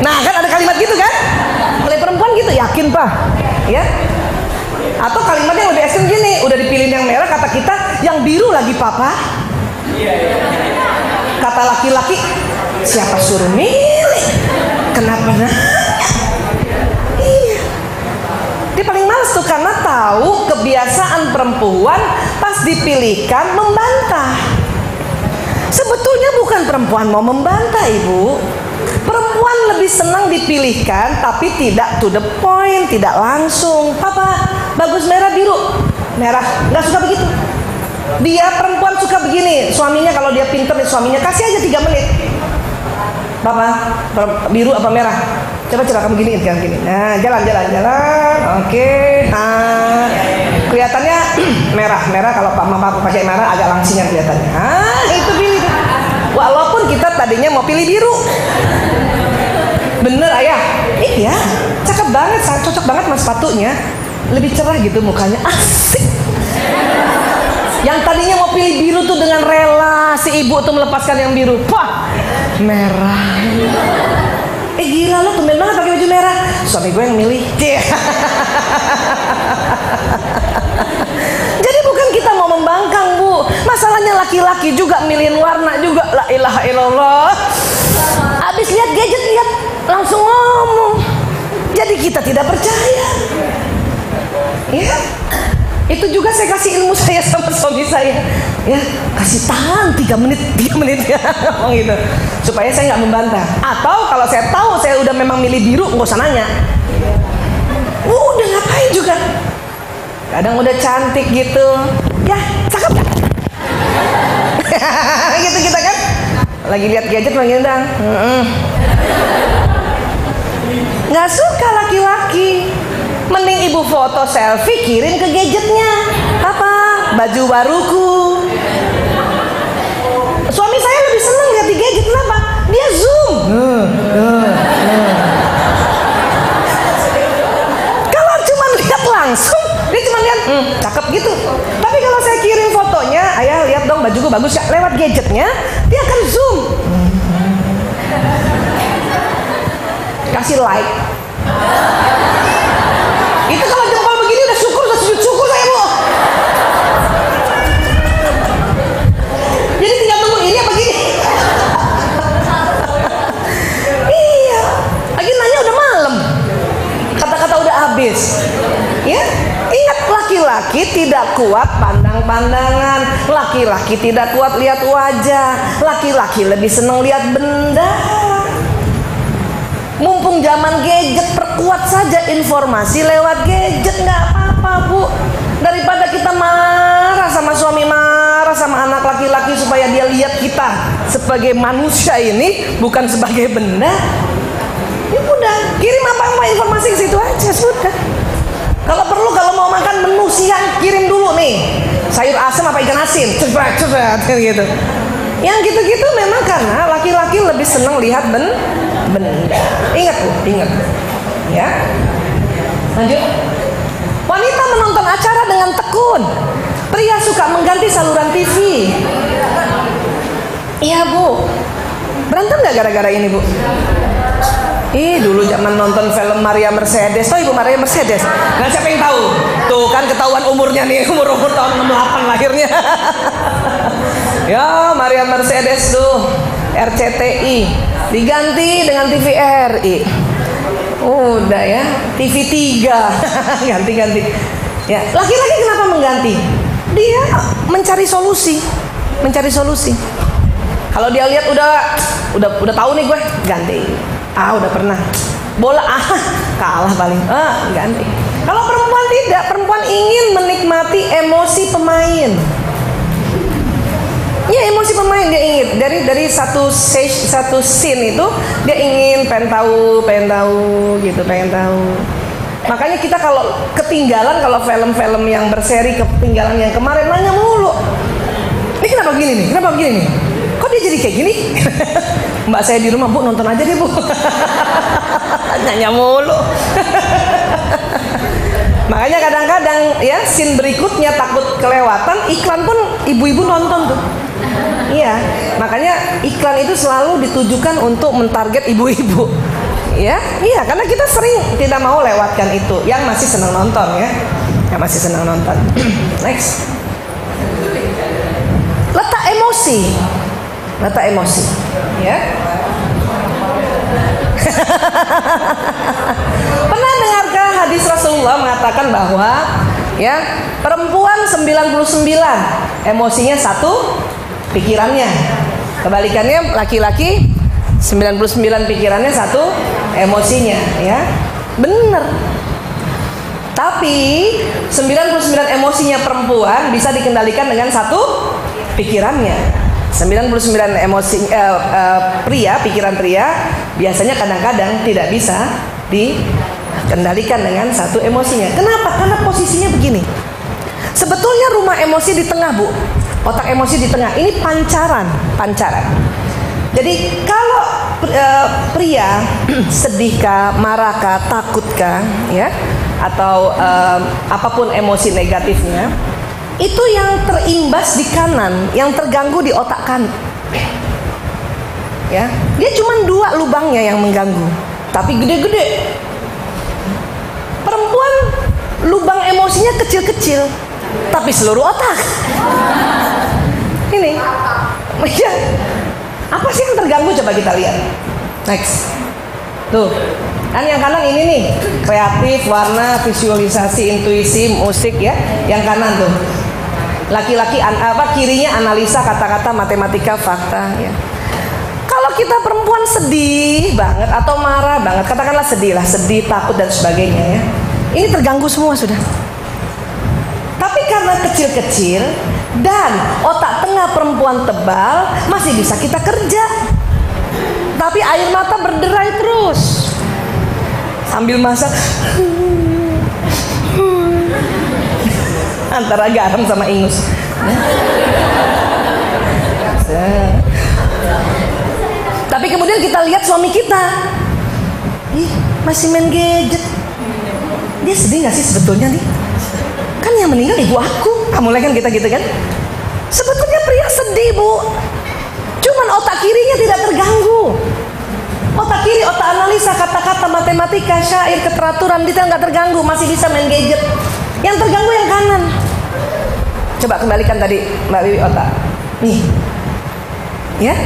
Nah kan ada kalimat gitu kan? Oleh perempuan gitu, yakin Pak? Ya? Atau kalimat yang lebih ekstrem gini, udah dipilih yang merah, kata kita yang biru lagi Papa. Kata laki-laki, siapa suruh milih? Kenapa nanya? Iya. Dia paling males tuh karena tahu kebiasaan perempuan pas dipilihkan membantah. Sebetulnya bukan perempuan mau membantah, Ibu. Perempuan lebih senang dipilihkan tapi tidak to the point, tidak langsung. Papa, bagus merah biru. Merah, nggak suka begitu. Dia perempuan suka begini. Suaminya kalau dia pinter nih, suaminya kasih aja 3 menit. Papa, biru apa merah? Coba kamu giniin, kamu gini. Nah, jalan. Oke. Nah, kelihatannya merah kalau mama aku pakai merah agak langsingan kelihatannya. Itu pilih. Walaupun kita tadinya mau pilih biru. Bener ayah? Iya, cakep banget, cocok banget sama sepatunya. Lebih cerah gitu mukanya, asik. Yang tadinya mau pilih biru tuh dengan rela si ibu tuh melepaskan yang biru. Wah, merah. Gila lo tumben banget pakai baju merah. Suami gue yang milih. Jadi bukan kita mau membangkang, Bu. Masalahnya laki-laki juga milihin warna juga. La ilaha illallah. Abis lihat gadget, langsung ngomong. Jadi kita tidak percaya. Ya. Itu juga saya kasih ilmu saya sama suami saya. Ya, kasih tahan 3 menit ya. Ngomong gitu. supaya saya nggak membantah. Atau kalau saya tahu saya udah memang milih biru, nggak usah nanya. Udah ngapain juga. Kadang udah cantik gitu, ya cakep gak? Gitu kita kan lagi lihat gadget lagi undang. Nggak suka laki-laki, mending ibu foto selfie kirim ke gadgetnya. Apa? Baju baruku. Suami saya lebih senang lihat di gadget. Kenapa? Dia zoom. Kalau cuma lihat langsung, dia cuma lihat cakep gitu. Tapi kalau saya kirim fotonya, ayah lihat dong bajuku bagus ya, lewat gadgetnya dia akan zoom, kasih like. Itu kalau jempol begini udah syukur, udah sujud syukur saya, Bu. Jadi tinggal tunggu ini apa gini. Iya, lagi nanya udah malam, kata-kata udah habis. Ya, ingat, laki-laki tidak kuat pandang-pandangan, laki-laki tidak kuat lihat wajah, laki-laki lebih senang lihat benda. Mumpung zaman gadget, perkuat saja informasi lewat gadget, nggak apa-apa, Bu. Daripada kita marah sama suami, marah sama anak laki-laki supaya dia lihat kita sebagai manusia ini, bukan sebagai benda. Ya udah, kirim apa-apa informasi ke situ aja, sudah. Kalau perlu, kalau mau makan menu siang, kirim dulu nih, sayur asam apa ikan asin, cepet gitu. Yang gitu-gitu memang karena laki-laki lebih senang lihat benda. Ingat, Bu, ingat. Ya. Lanjut. Wanita menonton acara dengan tekun. Pria suka mengganti saluran TV. Iya, Bu. Berantem nggak gara-gara ini, Bu? Dulu zaman nonton film Maria Mercedes, Ibu Maria Mercedes. Nggak, siapa yang tahu? Tuh kan ketahuan umurnya nih, umur tahun 68 lahirnya. Ya, Maria Mercedes tuh RCTI diganti dengan TVRI. Udah ya, TV3 ganti-ganti. Ya, laki-laki kenapa mengganti? Dia mencari solusi. Kalau dia lihat udah tahu nih gue, ganti. Udah pernah. Bola kalah paling. Ganti. Kalau perempuan tidak, perempuan ingin menikmati emosi pemain. Ya, emosi pemain dia ingin dari satu scene itu dia ingin pengen tahu gitu. Makanya kita kalau ketinggalan, kalau film-film yang berseri ketinggalan yang kemarin, nanya mulu. Ini kenapa begini nih? Kok dia jadi kayak gini? Mbak saya di rumah, Bu, nonton aja deh, Bu. Nanya mulu. Makanya kadang-kadang ya scene berikutnya takut kelewatan, iklan pun ibu-ibu nonton tuh. Iya, makanya iklan itu selalu ditujukan untuk mentarget ibu-ibu. Ya, iya, karena kita sering tidak mau lewatkan itu. Yang masih senang nonton ya, Next. Letak emosi, ya. Pernah dengarkah hadis Rasulullah mengatakan bahwa ya, perempuan 99 emosinya 1 pikirannya. Kebalikannya laki-laki 99 pikirannya 1 emosinya, ya. Bener. Tapi 99 emosinya perempuan bisa dikendalikan dengan 1 pikirannya. 99 emosi pikiran pria biasanya kadang-kadang tidak bisa dikendalikan dengan 1 emosinya. Kenapa? Karena posisinya begini. Sebetulnya rumah emosi di tengah, Bu. Otak emosi di tengah. Ini pancaran. Jadi kalau pria sedihkah, marahkah, takutkah, ya, atau apapun emosi negatifnya, itu yang terimbas di kanan, yang terganggu di otak kanan. Ya, dia cuma 2 lubangnya yang mengganggu, tapi gede-gede. Perempuan lubang emosinya kecil-kecil, tapi seluruh otak. Ini, ya, apa sih yang terganggu? Coba kita lihat. Next. Tuh, kan yang kanan ini nih, kreatif, warna, visualisasi, intuisi, musik ya. Yang kanan tuh. Laki-laki kirinya analisa, kata-kata, matematika, fakta ya. Kalau kalau kita perempuan sedih banget atau marah banget, katakanlah sedih, takut dan sebagainya ya, ini terganggu semua sudah. Tapi karena kecil-kecil dan otak tengah perempuan tebal, masih bisa kita kerja. Tapi air mata berderai terus sambil masak antara garam sama ingus. Tapi kemudian kita lihat suami kita, ih, masih main gadget. Dia sedih gak sih sebetulnya nih? Kan yang meninggal ibu aku. Mulai kan kita gitu kan. Sebetulnya pria sedih, Bu. Cuman otak kirinya tidak terganggu. Otak kiri, otak analisa, kata-kata, matematika, syair, keteraturan, detail gak terganggu. Masih bisa main gadget. Yang terganggu yang kanan. Coba kembalikan tadi Mbak Wiwi otak. Nih. Ya.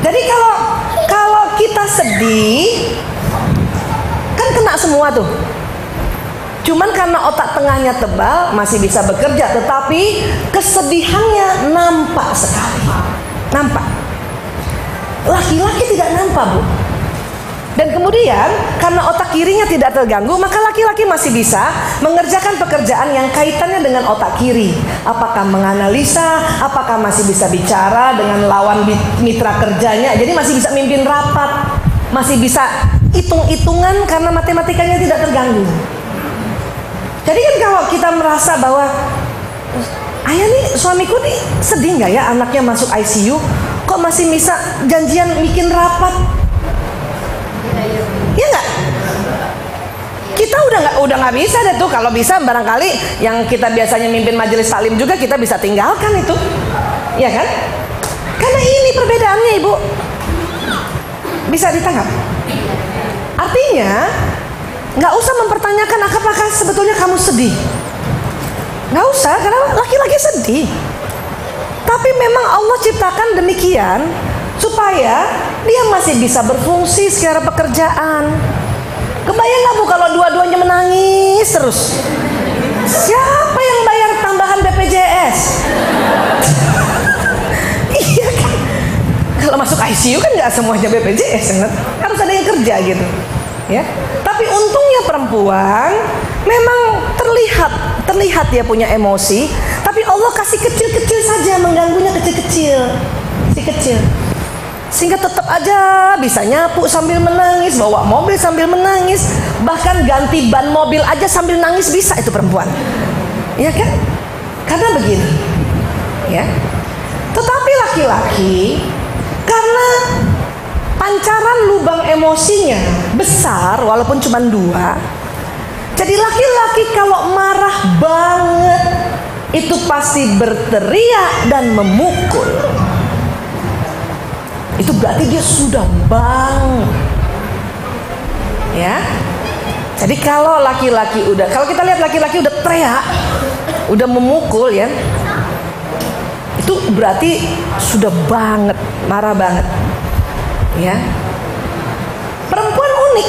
Jadi kalau kita sedih, kan kena semua tuh. Cuman karena otak tengahnya tebal masih bisa bekerja, tetapi kesedihannya nampak sekali. Nampak. Laki-laki tidak nampak, Bu. Dan kemudian karena otak kirinya tidak terganggu, maka laki-laki masih bisa mengerjakan pekerjaan yang kaitannya dengan otak kiri. Apakah menganalisa, apakah masih bisa bicara dengan lawan mitra kerjanya. Jadi masih bisa mimpin rapat, masih bisa hitung-hitungan karena matematikanya tidak terganggu. Jadi kan kalau kita merasa bahwa ayah nih, suamiku nih sedih nggak ya anaknya masuk ICU, kok masih bisa janjian bikin rapat? Ya nggak? Kita udah nggak bisa deh tuh. Kalau bisa barangkali yang kita biasanya mimpin majelis taklim juga kita bisa tinggalkan itu, ya kan? Karena ini perbedaannya, Ibu. Bisa ditangkap? Artinya nggak usah mempertanyakan apakah sebetulnya kamu sedih. Nggak usah, karena laki-laki sedih. Tapi memang Allah ciptakan demikian supaya dia masih bisa berfungsi secara pekerjaan. Kebayang nggak, Bu, kalau dua-duanya menangis terus? Siapa yang bayar tambahan BPJS? Iya kan? Kalau masuk ICU kan nggak semuanya BPJS, kan? Harus ada yang kerja gitu, ya. Tapi untungnya perempuan memang terlihat dia punya emosi, tapi Allah kasih kecil-kecil saja, mengganggunya kecil-kecil. Sehingga tetap aja bisa nyapu sambil menangis, bawa mobil sambil menangis, bahkan ganti ban mobil aja sambil nangis bisa itu perempuan. Ya kan? Karena begini. Ya. Tetapi laki-laki karena pancaran lubang emosinya besar walaupun cuma 2. Jadi laki-laki kalau marah banget itu pasti berteriak dan memukul. Itu berarti dia sudah bang. Ya. Jadi kalau laki-laki kalau kita lihat laki-laki udah teriak, udah memukul ya, itu berarti sudah banget, marah banget. Ya. Perempuan unik.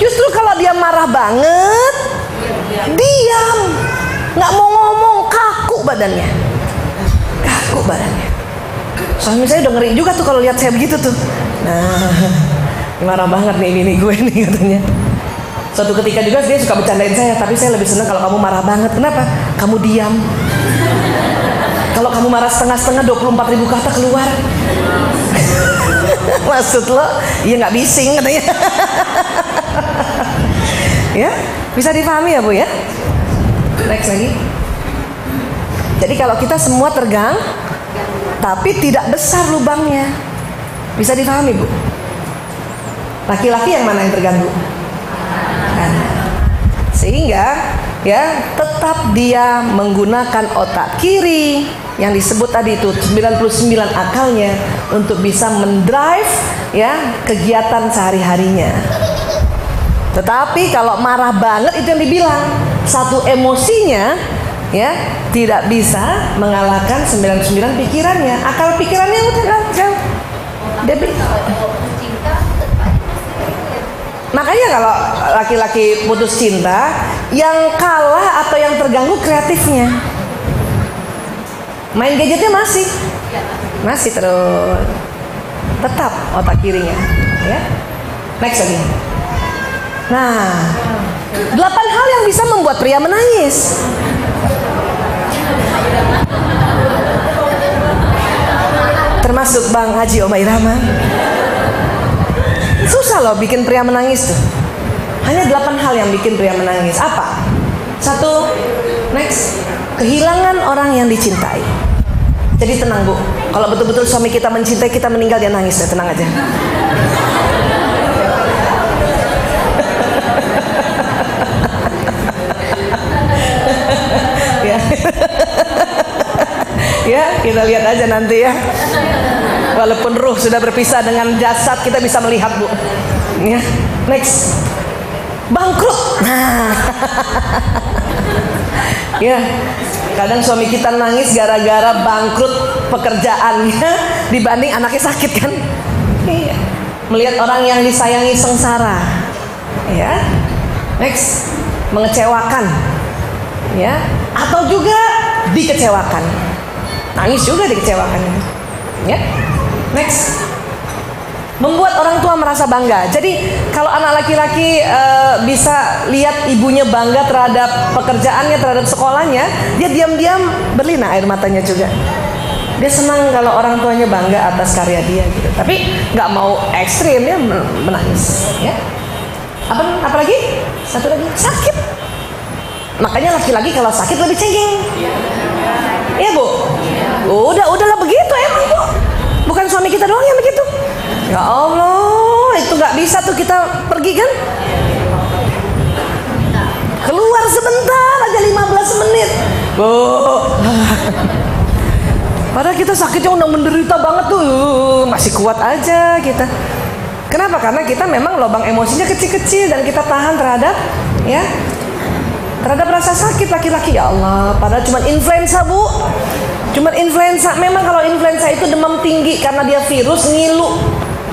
Justru kalau dia marah banget, diam, nggak mau ngomong, kaku badannya. Suami saya udah ngeri juga tuh kalau lihat saya begitu tuh. Nah, marah banget nih ini gue nih katanya. Suatu ketika juga dia suka bercandain saya, tapi saya lebih senang kalau kamu marah banget. Kenapa? Kamu diam. Kalau kamu marah setengah-setengah 24.000 kata keluar. Maksud lo? Iya nggak bising katanya. Ya, bisa dipahami ya, Bu ya? Next lagi. Jadi kalau kita semua tergang, tapi tidak besar lubangnya, bisa dipahami, Bu? Laki-laki yang mana yang terganggu? Sehingga ya tetap dia menggunakan otak kiri yang disebut tadi itu 99 akalnya untuk bisa mendrive ya kegiatan sehari-harinya. Tetapi kalau marah banget itu yang dibilang satu emosinya ya tidak bisa mengalahkan 99 pikirannya. Akal pikirannya udah jauh. Makanya kalau laki-laki putus cinta, yang kalah atau yang terganggu kreatifnya. Main gadgetnya masih terus. tetap otak kirinya, ya. Next lagi. Nah, 8 hal yang bisa membuat pria menangis. Termasuk Bang Haji Oma Irama. Susah loh bikin pria menangis tuh. Hanya 8 hal yang bikin pria menangis. Apa? 1, next, kehilangan orang yang dicintai. Jadi tenang Bu, kalau betul-betul suami kita mencintai, kita meninggal dia nangis ya, tenang aja. Ya. Ya, kita lihat aja nanti ya. Walaupun ruh sudah berpisah dengan jasad, kita bisa melihat Bu. Ya, next, bangkrut. Nah, ya, kadang suami kita nangis gara-gara bangkrut pekerjaannya dibanding anaknya sakit kan? Iya. Melihat orang yang disayangi sengsara. Ya, next, mengecewakan. Ya, atau juga dikecewakan. Nangis juga dikecewakannya. Ya, next, membuat orang tua merasa bangga. Jadi kalau anak laki-laki bisa lihat ibunya bangga terhadap pekerjaannya, terhadap sekolahnya, dia diam-diam berlinang air matanya juga. Dia senang kalau orang tuanya bangga atas karya dia gitu. Tapi nggak mau ekstrim ya, menangis. Ya. Apa lagi? Satu lagi, sakit. Makanya laki-laki kalau sakit lebih cengeng. Iya Bu. Udahlah begitu emang Bu. Bukan suami kita doang yang begitu. Ya Allah, itu nggak bisa tuh kita pergi kan? Keluar sebentar aja 15 menit. Bu. Padahal kita sakitnya udah menderita banget tuh, masih kuat aja kita. Kenapa? Karena kita memang lubang emosinya kecil-kecil dan kita tahan terhadap ya, terhadap rasa sakit laki-laki. Ya Allah, padahal cuma influenza Bu. Cuma influenza. Memang kalau influenza itu demam tinggi karena dia virus, ngilu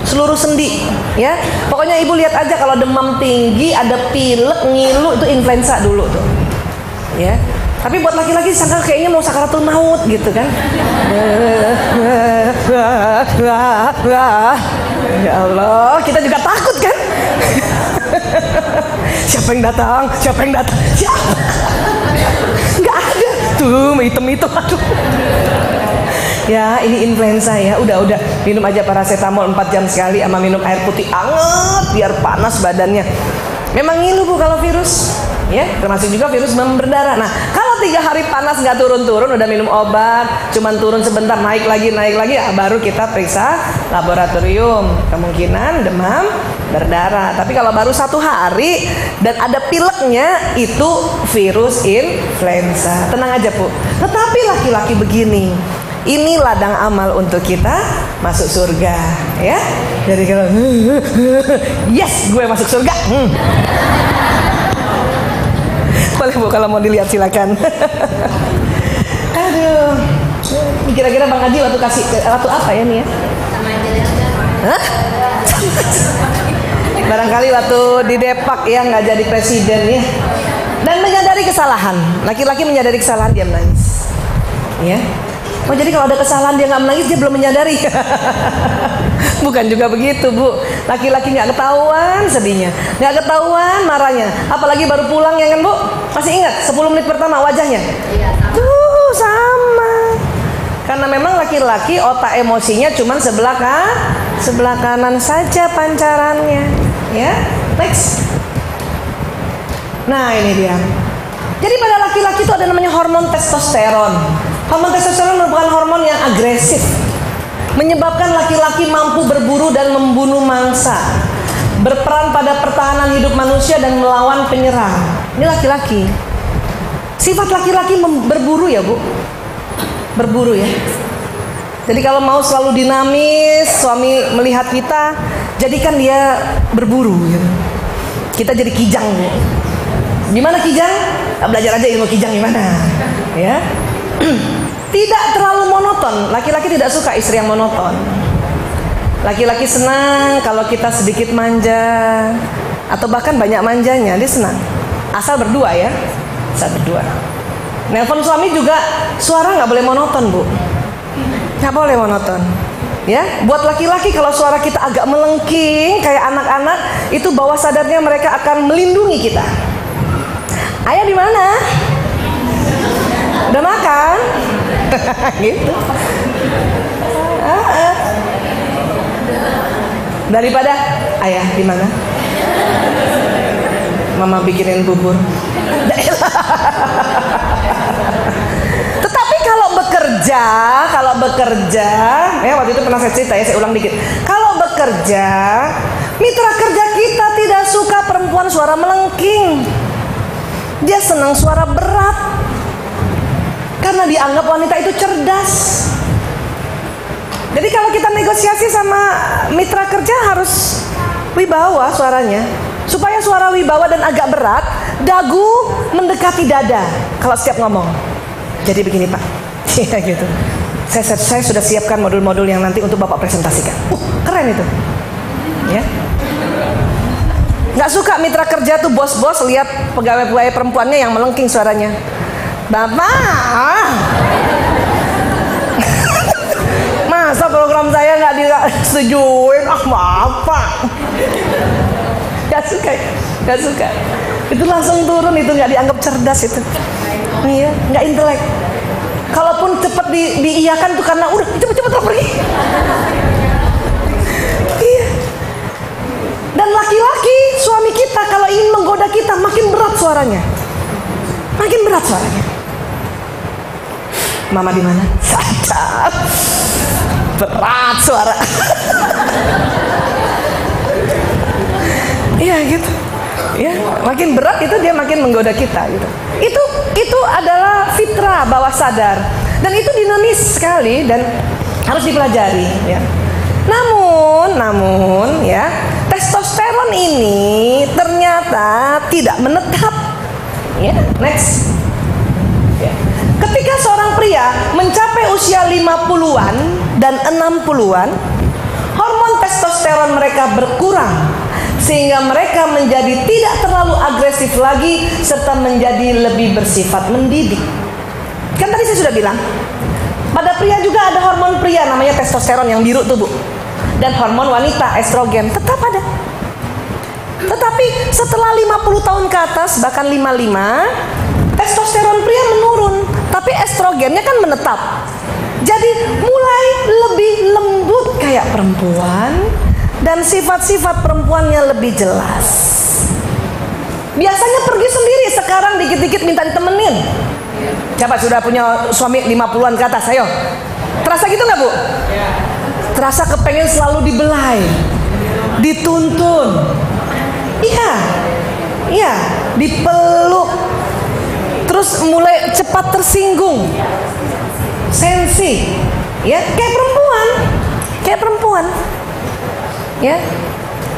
seluruh sendi ya. Pokoknya ibu lihat aja kalau demam tinggi, ada pilek, ngilu, itu influenza dulu tuh ya. Tapi buat laki-laki sangka kayaknya mau sakaratul maut gitu kan. Ya Allah, kita juga takut kan. Siapa yang datang? Siapa yang datang? Siapa? Nggak ada tuh, hitam-hitam, aduh. Ya, ini influenza ya. Udah minum aja paracetamol 4 jam sekali, sama minum air putih anget biar panas badannya. Memang ngilu Bu kalau virus. Ya, termasuk juga virus demam berdarah. Nah, kalau 3 hari panas nggak turun-turun, udah minum obat, cuman turun sebentar, naik lagi, ya, baru kita periksa laboratorium. Kemungkinan demam berdarah. Tapi kalau baru 1 hari dan ada pileknya, itu virus influenza. Tenang aja Bu. Tetapi laki-laki begini, ini ladang amal untuk kita masuk surga, ya. Jadi kalau yes, gue masuk surga. Boleh Bu, kalau mau dilihat silakan. Aduh, kira-kira Bang Haji waktu apa ya nih ya? Hah? Barangkali waktu di Depak ya, nggak jadi presiden ya. Dan menyadari kesalahan. Laki-laki menyadari kesalahan, dia menangis. Ya. Oh, jadi kalau ada kesalahan dia nggak menangis, dia belum menyadari. Bukan juga begitu Bu. Laki-laki nggak ketahuan sedihnya, nggak ketahuan marahnya. Apalagi baru pulang ya kan Bu. Masih ingat 10 menit pertama wajahnya? Tuh sama. Karena memang laki-laki otak emosinya cuma sebelah kanan saja pancarannya. Ya, next. Nah ini dia. Jadi pada laki-laki itu ada namanya hormon testosteron. Hormon testosteron merupakan hormon yang agresif, menyebabkan laki-laki mampu berburu dan membunuh mangsa, berperan pada pertahanan hidup manusia dan melawan penyerang. Ini laki-laki. Sifat laki-laki berburu ya Bu, berburu ya. Jadi kalau mau selalu dinamis, suami melihat kita, jadikan dia berburu gitu. Kita jadi kijang Bu. Gimana kijang? Belajar aja ilmu kijang gimana ya. Tidak terlalu monoton. Laki-laki tidak suka istri yang monoton. Laki-laki senang kalau kita sedikit manja, atau bahkan banyak manjanya, dia senang. Asal berdua ya, asal berdua. Nelpon suami juga suara nggak boleh monoton Bu, nggak boleh monoton. Ya, buat laki-laki kalau suara kita agak melengking kayak anak-anak, itu bawah sadarnya mereka akan melindungi kita. Ayah di mana? Udah makan? Gitu. Daripada ayah di mana? Mama bikinin bubur. Tetapi kalau bekerja, ya waktu itu pernah saya cerita ya, saya ulang dikit. Kalau bekerja, mitra kerja kita tidak suka perempuan suara melengking. Dia senang suara berat, karena dianggap wanita itu cerdas. Jadi kalau kita negosiasi sama mitra kerja harus wibawa suaranya, supaya suara wibawa dan agak berat, dagu mendekati dada kalau setiap ngomong. Jadi begini Pak, ya gitu. Saya sudah siapkan modul-modul yang nanti untuk Bapak presentasikan. Keren itu, ya. Nggak suka mitra kerja tuh bos-bos lihat pegawai-pegawai perempuannya yang melengking suaranya. Bapak, masa program saya nggak disetujuin? Maaf Pak. Gak suka. Itu langsung turun, itu nggak dianggap cerdas itu. Iya, nggak intelek. Kalaupun cepat diiyakan tuh karena udah cepet pergi. Iya. Dan laki-laki suami kita kalau ingin menggoda kita makin berat suaranya. Mama di mana? Sadar. Berat suara. Iya gitu. Ya, makin berat itu dia makin menggoda kita gitu. Itu adalah fitrah bawah sadar. Dan itu dinamis sekali dan harus dipelajari ya. Namun ya, testosteron ini ternyata tidak menetap. Ya, next. Ya. Ketika seorang pria mencapai usia 50-an dan 60-an, hormon testosteron mereka berkurang, sehingga mereka menjadi tidak terlalu agresif lagi serta menjadi lebih bersifat mendidik. Kan tadi saya sudah bilang, pada pria juga ada hormon pria namanya testosteron yang biru tuh Bu. Dan hormon wanita estrogen tetap ada. Tetapi setelah 50 tahun ke atas, bahkan 55, testosteron pria menurun, tapi estrogennya kan menetap. Jadi mulai lebih lembut kayak perempuan, dan sifat-sifat perempuannya lebih jelas. Biasanya pergi sendiri, sekarang dikit-dikit minta ditemenin. Siapa sudah punya suami 50-an ke atas? Ayo. Terasa gitu nggak Bu? Terasa kepengen selalu dibelai, dituntun. Iya, dipeluk. Terus mulai cepat tersinggung. Sensi. Ya, kayak perempuan. Ya,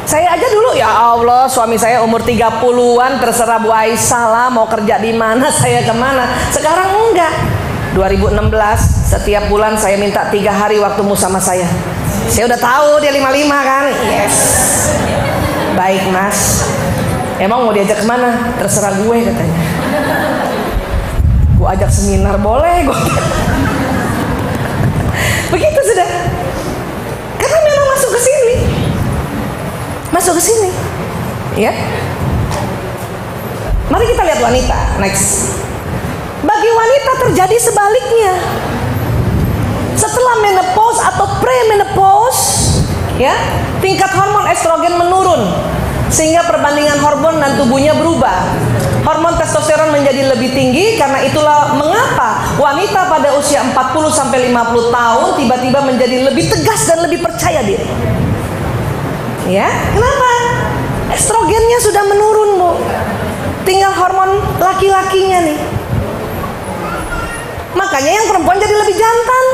saya aja dulu ya Allah, suami saya umur 30-an, terserah Bu Aisyah lah mau kerja di mana, saya kemana. Sekarang enggak. 2016 setiap bulan saya minta 3 hari waktumu sama saya. Saya udah tahu dia 55 kan. Yes. Baik Mas. Emang mau diajak kemana? Terserah gue katanya. Gue ajak seminar boleh gue. Begitu sudah. Karena memang masuk ke sini, ya. Mari kita lihat wanita. Next. Bagi wanita terjadi sebaliknya. Setelah menopause atau premenopause, ya, tingkat hormon estrogen menurun, sehingga perbandingan hormon dan tubuhnya berubah. Hormon testosteron menjadi lebih tinggi. Karena itulah mengapa wanita pada usia 40-50 tahun tiba-tiba menjadi lebih tegas dan lebih percaya diri. Ya, kenapa? Estrogennya sudah menurun Bu. Tinggal hormon laki-lakinya nih. Makanya yang perempuan jadi lebih jantan,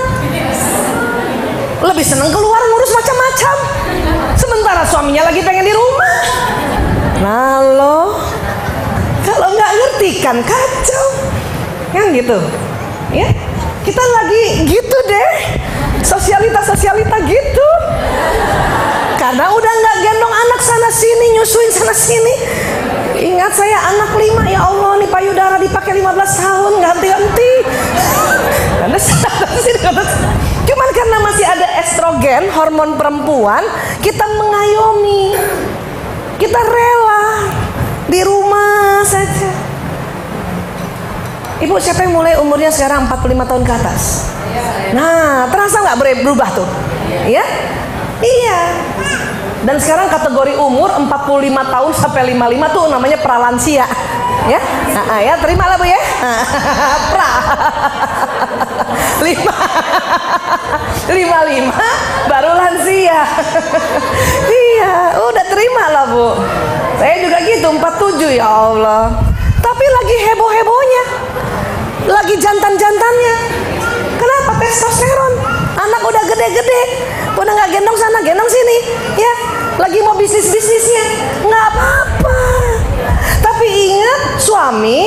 lebih seneng keluar ngurus macam-macam, sementara suaminya lagi pengen di rumah. Nah lo, kalau nggak ngerti kan kacau, kan gitu. Ya, kita lagi gitu deh, sosialita gitu. Karena udah nggak gendong anak sana sini, nyusuin sana sini. Ingat saya anak 5, ya Allah nih payudara dipakai 15 tahun ganti-ganti. Cuman karena masih ada estrogen, hormon perempuan, kita mengayomi, kita rela di rumah saja. Ibu, siapa yang mulai umurnya sekarang 45 tahun ke atas? Nah, terasa nggak berubah tuh? Ya? Iya. Dan sekarang kategori umur 45 tahun sampai 55 tuh namanya pralansia. Ya? Ya, terima lah Bu ya. Pra. 55 baru lansia. Iya, udah terima lah Bu. Saya juga gitu 47, ya Allah. Tapi lagi heboh-hebohnya, lagi jantan-jantannya. Kenapa? Testosteron. Anak udah gede-gede, udah nggak gendong sana, gendong sini, ya. Lagi mau bisnis-bisnisnya, nggak apa-apa. Tapi ingat, suami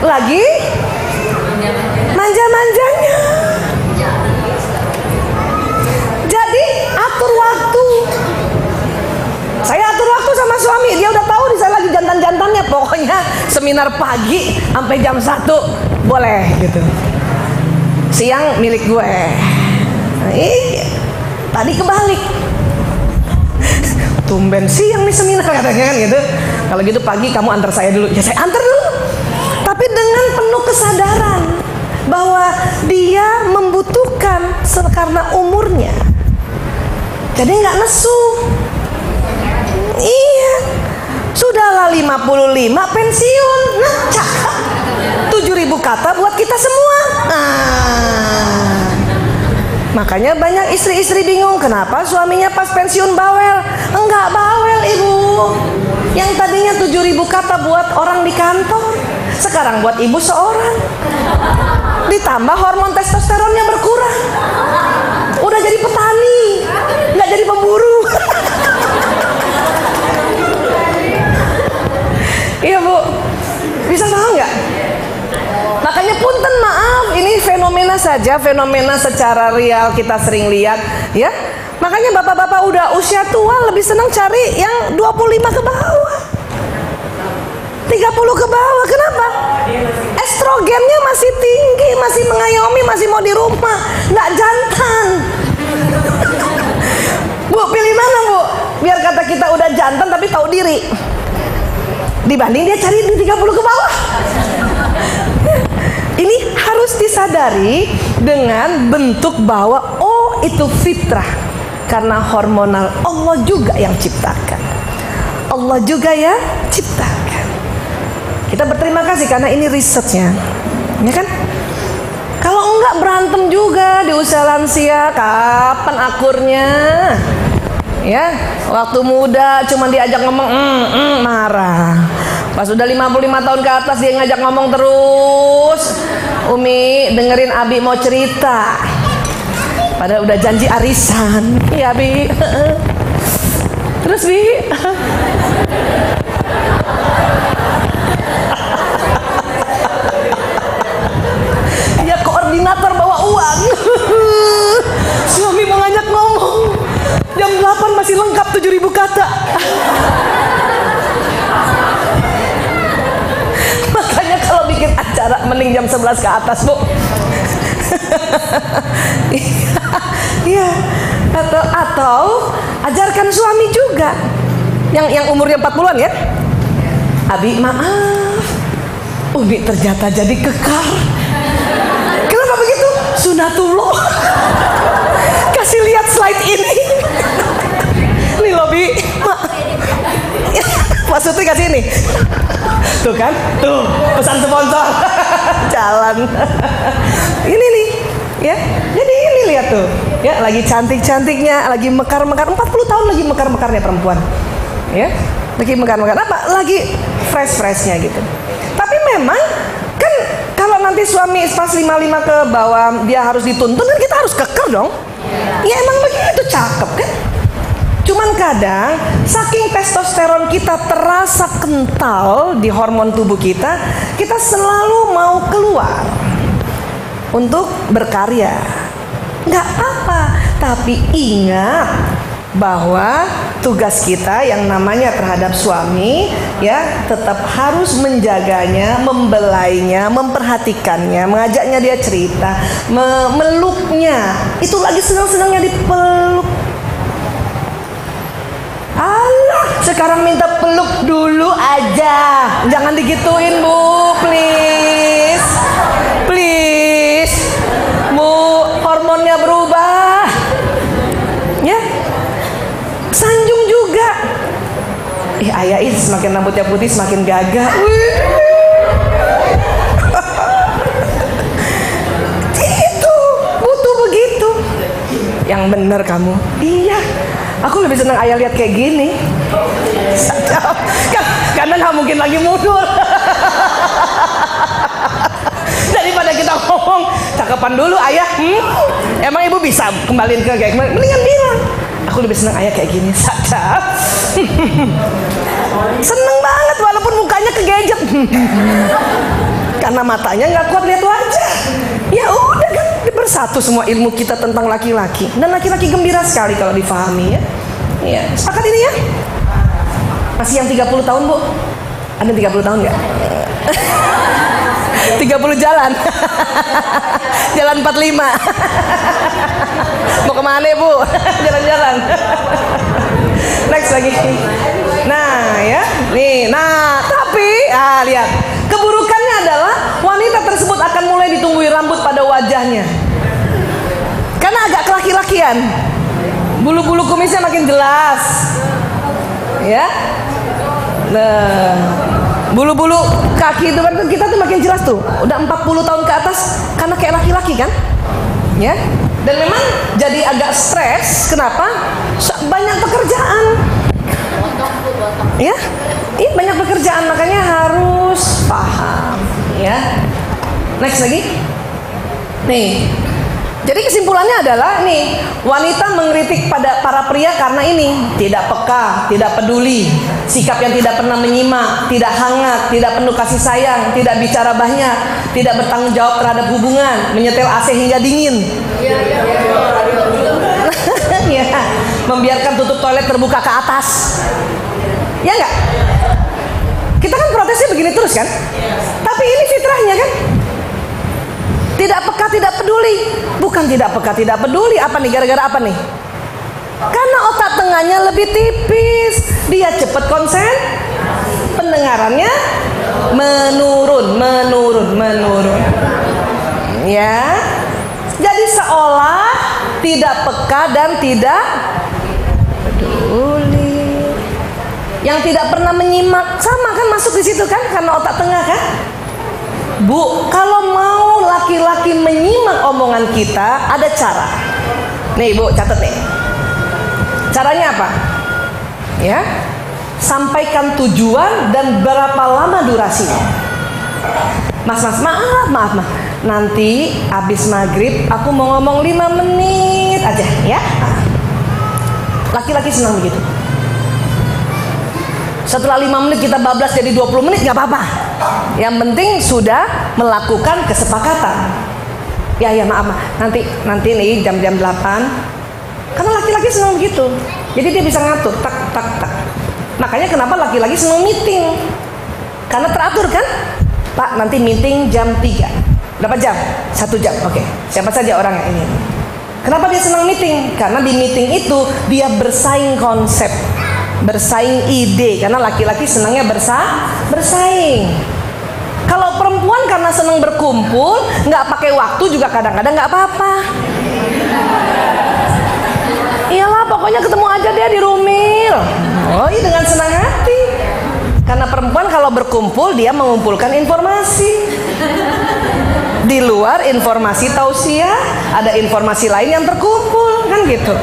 lagi manja-manjanya. Jadi atur waktu. Saya atur waktu sama suami, dia udah tahu nih saya lagi jantan-jantannya. Pokoknya seminar pagi sampai jam 1 boleh gitu. Siang milik gue. Iya. Tadi kebalik. Tumben siang nih seminar katanya kan gitu. Kalau gitu pagi kamu antar saya dulu. Ya saya antar dulu. Tapi dengan penuh kesadaran bahwa dia membutuhkan karena umurnya. Jadi nggak nesu. Iya. Sudahlah 55 pensiun. Nah, cakep. 7.000 kata buat kita semua. Makanya banyak istri-istri bingung kenapa suaminya pas pensiun bawel. Enggak bawel Ibu. Yang tadinya 7.000 kata buat orang di kantor, sekarang buat ibu seorang. Ditambah hormon testosteronnya berkurang. Udah jadi petani, nggak jadi pemburu. Iya Bu, bisa tahu nggak? Makanya punten maaf, ini fenomena saja, fenomena secara real kita sering lihat, ya. Makanya bapak-bapak udah usia tua lebih senang cari yang 25 ke bawah, 30 ke bawah. Kenapa? Estrogennya masih tinggi, masih mengayomi, masih mau di rumah, nggak jantan. Bu, pilih mana Bu? Biar kata kita udah jantan tapi tahu diri, dibanding dia cari di 30 ke bawah. Ini harus disadari dengan bentuk bahwa oh itu fitrah, karena hormonal Allah juga yang ciptakan, Allah juga yang ciptakan. Kita berterima kasih karena ini risetnya, ya kan? Kalau enggak berantem juga di usia lansia, kapan akurnya? Ya, waktu muda cuma diajak ngomong marah. Pas udah 55 tahun ke atas dia ngajak ngomong terus. Umi dengerin Abi mau cerita, padahal udah janji arisan. Iya Bi. Terus Bi, ya koordinator bawa uang. Suami mau ngajak ngomong, jam 8 masih lengkap 7.000 kata. Makanya kalau bikin acara mending jam 11 ke atas Bu. Iya. Atau ajarkan suami juga yang umurnya 40-an ya. Abi maaf, Umi ternyata jadi kekar. Kenapa begitu? Sunatullah. Kasih lihat slide ini. Nih loh Bi, maksudnya kasih ini. Tuh kan, tuh pesan sponsor. Jalan. Ini nih, ya. Jadi ini lihat tuh, ya lagi cantik-cantiknya, lagi mekar-mekar. 40 tahun lagi mekar-mekarnya perempuan, ya. Lagi mekar-mekar apa? Lagi fresh-freshnya gitu. Tapi memang kan kalau nanti suami pas 55 ke bawah dia harus dituntun, kan kita harus keker dong. Ya emang begitu, cakep kan? Cuman kadang saking testosteron kita terasa kental di hormon tubuh kita, kita selalu mau keluar untuk berkarya. Nggak apa, tapi ingat bahwa tugas kita yang namanya terhadap suami ya tetap harus menjaganya, membelainya, memperhatikannya, mengajaknya dia cerita, memeluknya. Itu lagi senang-senangnya dipeluk. Alah, sekarang minta peluk dulu aja. Jangan digituin, Bu, please. Please. Bu, hormonnya berubah. Ya. Sanjung juga. Ayah ini semakin rambutnya putih semakin gagah. Itu butuh begitu. Yang benar kamu. Iya. Aku lebih senang ayah lihat kayak gini. Karena nggak mungkin lagi mundur. Daripada kita ngomong cakapan dulu ayah. Emang ibu bisa kembaliin ke kayak kemarin? Mendingan bilang. Aku lebih senang ayah kayak gini. Sadap. Seneng banget walaupun mukanya kegadget. Karena matanya nggak kuat lihat wajah. Ya udah kan bersatu semua ilmu kita tentang laki-laki. Dan laki-laki gembira sekali kalau difahami ya. Ya, sepakat ini ya. Masih yang 30 tahun, Bu? Ada 30 tahun nggak? 30 jalan. Jalan 45. Mau kemana, Bu? Jalan-jalan. Next lagi. Nah, ya. Nih, nah, tapi lihat. Keburukannya adalah wanita tersebut akan mulai ditumbuhi rambut pada wajahnya. Karena agak kelaki-lakian. Bulu-bulu kumisnya makin jelas. Ya. Nah, bulu-bulu kaki itu kan kita tuh makin jelas tuh. Udah 40 tahun ke atas karena kayak laki-laki kan? Ya. Dan memang jadi agak stres. Kenapa? Banyak pekerjaan. Ya. Ini banyak pekerjaan, makanya harus paham. Ya. Next lagi. Nih. Jadi kesimpulannya adalah nih, wanita mengkritik pada para pria karena ini tidak peka, tidak peduli, sikap yang tidak pernah menyimak, tidak hangat, tidak penuh kasih sayang, tidak bicara banyak, tidak bertanggung jawab terhadap hubungan, menyetel AC hingga dingin. Ya, membiarkan tutup toilet terbuka ke atas. Ya enggak? Kita kan protesnya begini terus kan? Tapi ini fitrahnya kan? Tidak peka, tidak peduli. Bukan tidak peka, tidak peduli. Apa nih? Gara-gara apa nih? Karena otak tengahnya lebih tipis. Dia cepat konsen. Pendengarannya menurun. Ya. Jadi seolah tidak peka dan tidak peduli. Yang tidak pernah menyimak. Sama kan masuk di situ kan? Karena otak tengah kan? Bu, kalau mau laki-laki menyimak omongan kita, ada cara. Nih, Bu, catat nih. Caranya apa? Ya, sampaikan tujuan dan berapa lama durasinya. Mas, maaf. Nanti habis maghrib aku mau ngomong 5 menit aja, ya. Laki-laki senang begitu. Setelah 5 menit kita bablas jadi 20 menit, gak apa-apa. Yang penting sudah melakukan kesepakatan. Ya maaf. Nanti nih jam 8. Karena laki-laki senang begitu. Jadi dia bisa ngatur tak. Makanya kenapa laki-laki senang meeting? Karena teratur kan? Pak, nanti meeting jam 3. Berapa jam? 1 jam. Oke. Siapa saja orangnya ini? Kenapa dia senang meeting? Karena di meeting itu dia bersaing konsep, bersaing ide. Karena laki-laki senangnya bersaing. Kalau perempuan karena senang berkumpul, nggak pakai waktu juga kadang-kadang nggak apa-apa. Iyalah, pokoknya ketemu aja dia di Rumil. Oh iya, dengan senang hati. Karena perempuan kalau berkumpul dia mengumpulkan informasi. Di luar informasi tausiah, ada informasi lain yang terkumpul, kan gitu.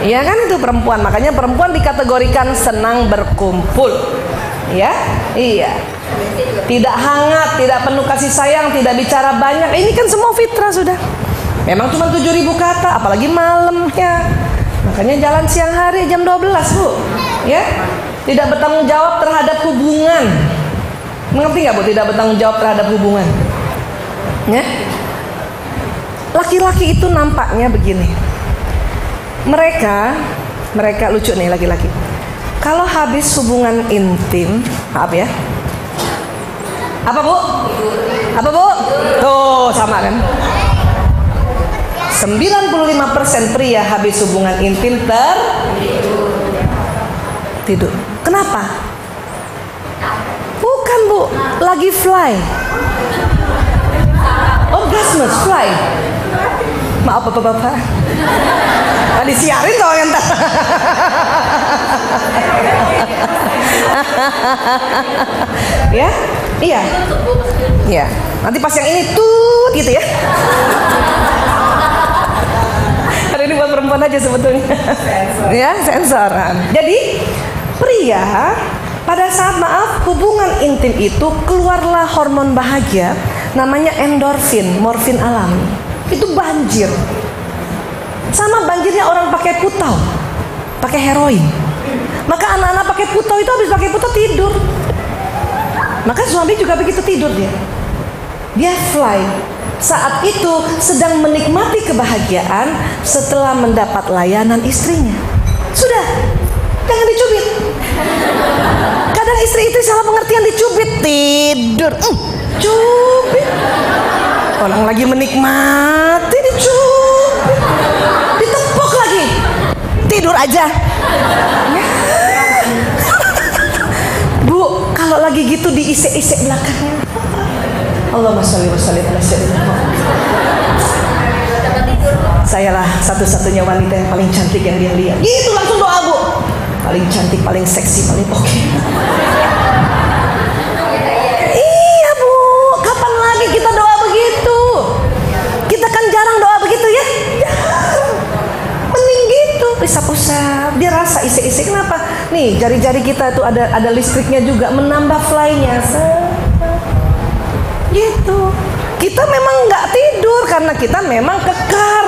Iya kan, itu perempuan. Makanya perempuan dikategorikan senang berkumpul. Ya, iya. Tidak hangat, tidak penuh kasih sayang, tidak bicara banyak. Ini kan semua fitrah sudah. Memang cuma 7.000 kata, apalagi malam ya. Makanya jalan siang hari jam 12, Bu. Ya. Tidak bertanggung jawab terhadap hubungan. Mengerti nggak, Bu? Tidak bertanggung jawab terhadap hubungan. Ya. Laki-laki itu nampaknya begini. Mereka Mereka lucu nih laki-laki. Kalau habis hubungan intim, maaf ya. Apa bu? Apa bu? Tuh sama kan? 95% pria habis hubungan intim tidur. Kenapa? Bukan bu, lagi fly. Orgasmus, fly. Maaf bapak-bapak. Tadi siarin toh yang ya, iya, iya. Nanti pas yang ini tuh gitu ya. Hari ini buat perempuan aja sebetulnya. Ya, sensoran. Jadi pria pada saat hubungan intim itu keluarlah hormon bahagia namanya endorfin, morfin alami. Itu banjir. Sama banjirnya orang pakai putau, pakai heroin. Maka anak-anak pakai putau itu habis pakai putau tidur. Maka suami juga begitu tidur dia. Dia fly. Saat itu sedang menikmati kebahagiaan setelah mendapat layanan istrinya. Sudah, jangan dicubit. Kadang istri itu salah pengertian dicubit, tidur. Cubit. Orang lagi menikmati dicubit. Ditepuk lagi. Tidur aja. Bu, kalau lagi gitu diisek-isek belakangnya. Allahumma sholli wa sallim ala sayyidina Muhammad. Sayalah satu-satunya wanita yang paling cantik yang dia lihat. Gitu langsung doa bu. Paling cantik, paling seksi, paling oke. Iya bu, kapan lagi kita doa begitu? Kita kan jarang doa begitu ya. Mending gitu, usap-usap. Dia rasa isek-isek. Kenapa? Nih jari-jari kita itu ada listriknya juga, menambah fly-nya. Gitu. Kita memang nggak tidur karena kita memang kekar.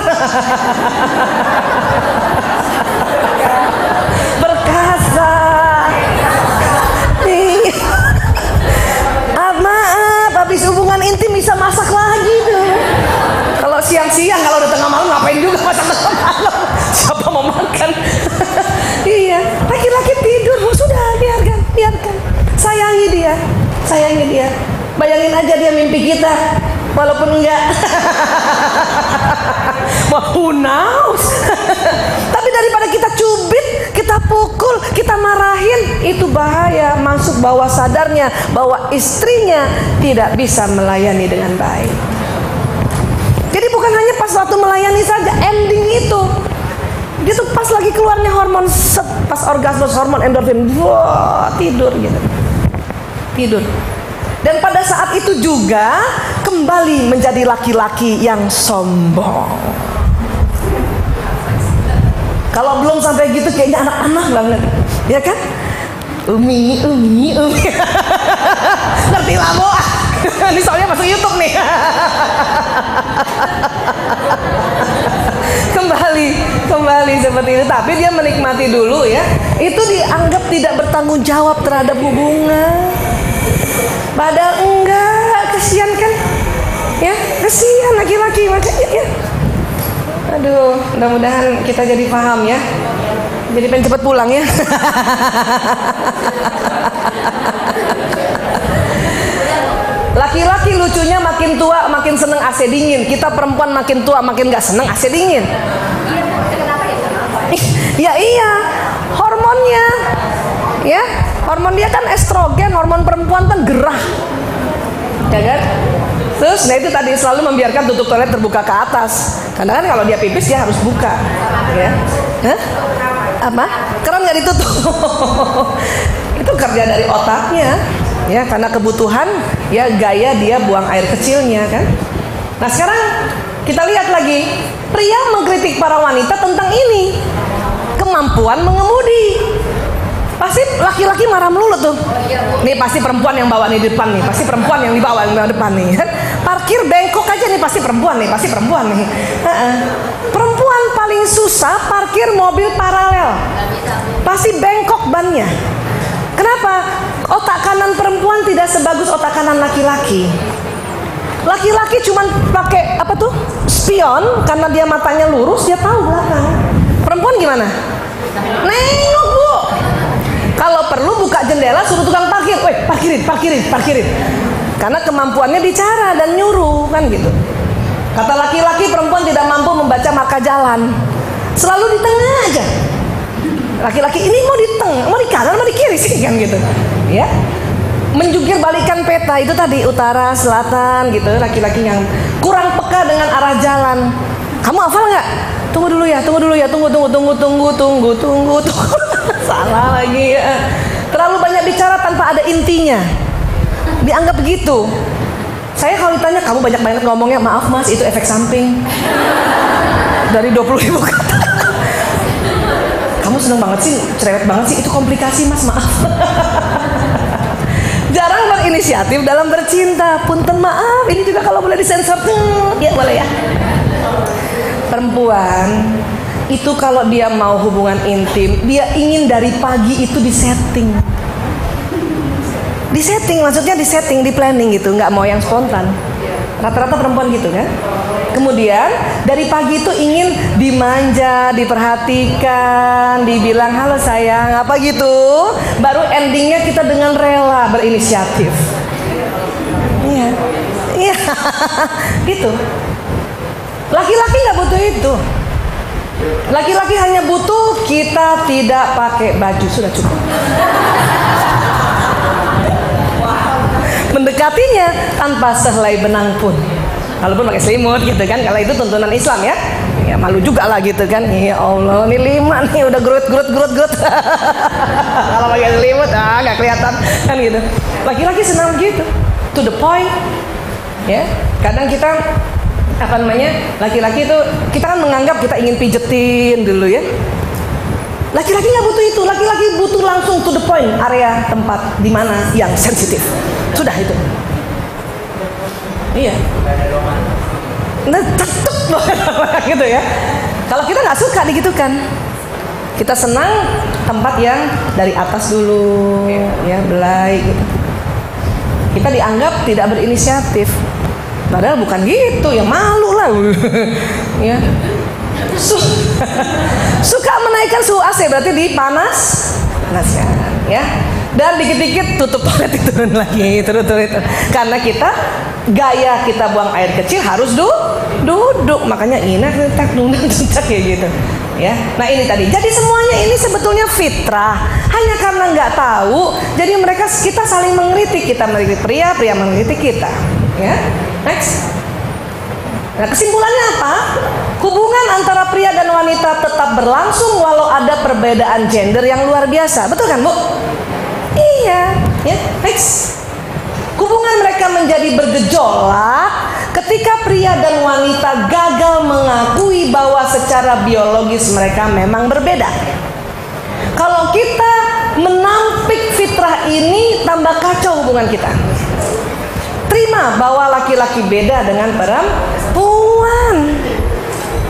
Berkasa. Maaf, habis hubungan intim bisa masak lagi tuh. Kalau siang-siang, kalau udah tengah malam ngapain juga masak tengah malam? Siapa mau makan? Iya, laki-laki tidur, sudah biarkan. Sayangi dia. Bayangin aja dia mimpi kita, walaupun enggak. Who knows? Tapi daripada kita cubit, kita pukul, kita marahin, itu bahaya. Masuk bawah sadarnya bahwa istrinya tidak bisa melayani dengan baik. Jadi bukan hanya pas waktu melayani saja, ending itu dia tuh pas lagi keluarnya hormon pas orgasmus, hormon endorfin, wah, tidur gitu. Tidur. Dan pada saat itu juga kembali menjadi laki-laki yang sombong. Kalau belum sampai gitu kayaknya anak-anak banget, ya kan? Umi. Ngerti lah bu. Ini soalnya masuk YouTube nih. Kembali seperti itu. Tapi dia menikmati dulu ya. Itu dianggap tidak bertanggung jawab terhadap hubungan. Padahal enggak, kesian kan? Ya, kesian laki-laki makanya ya. Aduh, mudah-mudahan kita jadi paham ya. Jadi pengen cepet pulang ya. Laki-laki lucunya makin tua makin seneng AC dingin. Kita perempuan makin tua makin gak seneng AC dingin. Ya iya, hormonnya. Ya, hormon dia kan estrogen, hormon perempuan kan gerah, ya kan? Terus, nah itu tadi selalu membiarkan tutup toilet terbuka ke atas. Karena kan kalau dia pipis dia harus buka, ya? Hah? Apa? Keran nggak ditutup? Itu kerja dari otaknya, ya? Karena kebutuhan, ya gaya dia buang air kecilnya, kan? Nah sekarang kita lihat lagi, pria mengkritik para wanita tentang ini, kemampuan mengemudi. Pasti laki-laki marah melulu tuh. Nih pasti perempuan yang bawa nih di depan nih. Pasti perempuan yang dibawa di depan nih. Parkir bengkok aja nih pasti perempuan nih. Perempuan paling susah parkir mobil paralel. Pasti bengkok bannya. Kenapa? Otak kanan perempuan tidak sebagus otak kanan laki-laki. Laki-laki cuman pakai spion karena dia matanya lurus, dia tahu belakang. Perempuan gimana? Nengok Bu. Kalau perlu buka jendela suruh tukang parkir, weh parkirin. Karena kemampuannya bicara dan nyuruh kan gitu. Kata laki-laki, perempuan tidak mampu membaca marka jalan. Selalu di tengah aja. Laki-laki ini mau di tengah, mau di kanan, mau di kiri sih kan gitu. Ya. Menjungkir balikan peta itu tadi utara, selatan gitu. Laki-laki yang kurang peka dengan arah jalan. Kamu hafal nggak? Tunggu dulu ya. Tunggu. Salah lagi ya. Terlalu banyak bicara tanpa ada intinya. Dianggap begitu. Saya kalau ditanya, kamu banyak banget ngomongnya, maaf mas, itu efek samping. Dari 20.000 kata. Kamu seneng banget sih, cerewet banget sih, itu komplikasi mas, maaf. Jarang berinisiatif dalam bercinta. Punten maaf, ini juga kalau boleh disensor. Ya boleh ya. Perempuan itu kalau dia mau hubungan intim, dia ingin dari pagi itu disetting. Disetting, maksudnya disetting, di planning gitu, nggak mau yang spontan. Rata-rata perempuan gitu kan. Kemudian dari pagi itu ingin dimanja, diperhatikan, dibilang halo sayang, apa gitu. Baru endingnya kita dengan rela berinisiatif. Iya, gitu. Laki-laki nggak butuh itu. Laki-laki hanya butuh kita tidak pakai baju, sudah cukup. Mendekatinya tanpa sehelai benang pun, walaupun pakai selimut gitu kan, kalau itu tuntunan Islam ya. Ya malu juga lah gitu kan. Ya Allah, ini 5 nih udah gerut. Kalau pakai selimut nggak kelihatan kan gitu. Laki-laki senang gitu, to the point. Ya, kadang kita laki-laki itu kita kan menganggap kita ingin pijetin dulu ya. Laki-laki nggak butuh itu, laki-laki butuh langsung to the point, area tempat di mana yang sensitif. Sudah itu. Iya. Nah, tetep gitu ya. Kalau kita nggak suka digitukan, kita senang tempat yang dari atas dulu, ya belai gitu. Kita dianggap tidak berinisiatif. Padahal bukan gitu, ya malu lah. Ya. Suka menaikkan suhu AC berarti dipanaskan ya. Dan dikit-dikit tutup toilet turun lagi, turun. Karena kita gaya kita buang air kecil harus duduk. Makanya tak kayak gitu. Ya. Nah ini tadi. Jadi semuanya ini sebetulnya fitrah. Hanya karena nggak tahu, jadi kita saling mengkritik. Kita mengkritik pria mengkritik kita. Ya. Next. Nah kesimpulannya apa? Hubungan antara pria dan wanita tetap berlangsung walau ada perbedaan gender yang luar biasa. Betul kan Bu? Iya. Ya. Next. Hubungan mereka menjadi bergejolak ketika pria dan wanita gagal mengakui bahwa secara biologis mereka memang berbeda. Kalau kita menampik fitrah ini, tambah kacau hubungan kita. Terima bahwa laki-laki beda dengan perempuan.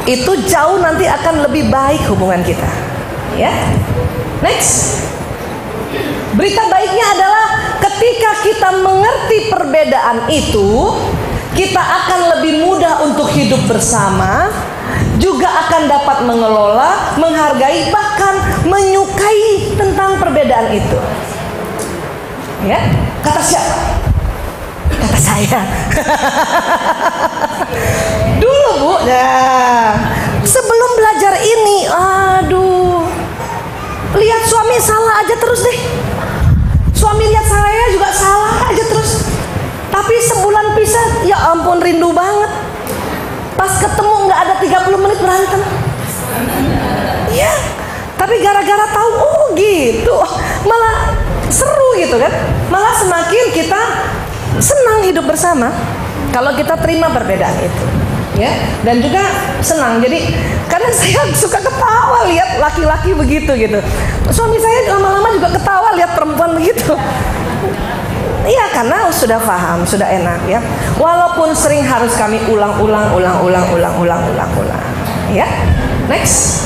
Itu jauh nanti akan lebih baik hubungan kita. Ya. Next. Berita baiknya adalah ketika kita mengerti perbedaan itu, kita akan lebih mudah untuk hidup bersama, juga akan dapat mengelola, menghargai, bahkan menyukai tentang perbedaan itu. Ya. Kata siapa? Kata saya. Dulu Bu, sebelum belajar ini, lihat suami salah aja terus deh. Suami lihat saya juga salah aja terus. Tapi sebulan pisah, ya ampun rindu banget. Pas ketemu nggak ada 30 menit berantem. Ya, tapi gara-gara tahu, oh gitu, malah seru gitu kan. Malah semakin kita senang hidup bersama kalau kita terima perbedaan itu, ya. Dan juga senang. Jadi karena saya suka ketawa lihat laki-laki begitu gitu. Suami saya lama-lama juga ketawa lihat perempuan begitu. Iya, karena sudah paham, sudah enak ya. Walaupun sering harus kami ulang-ulang. Ya. Next.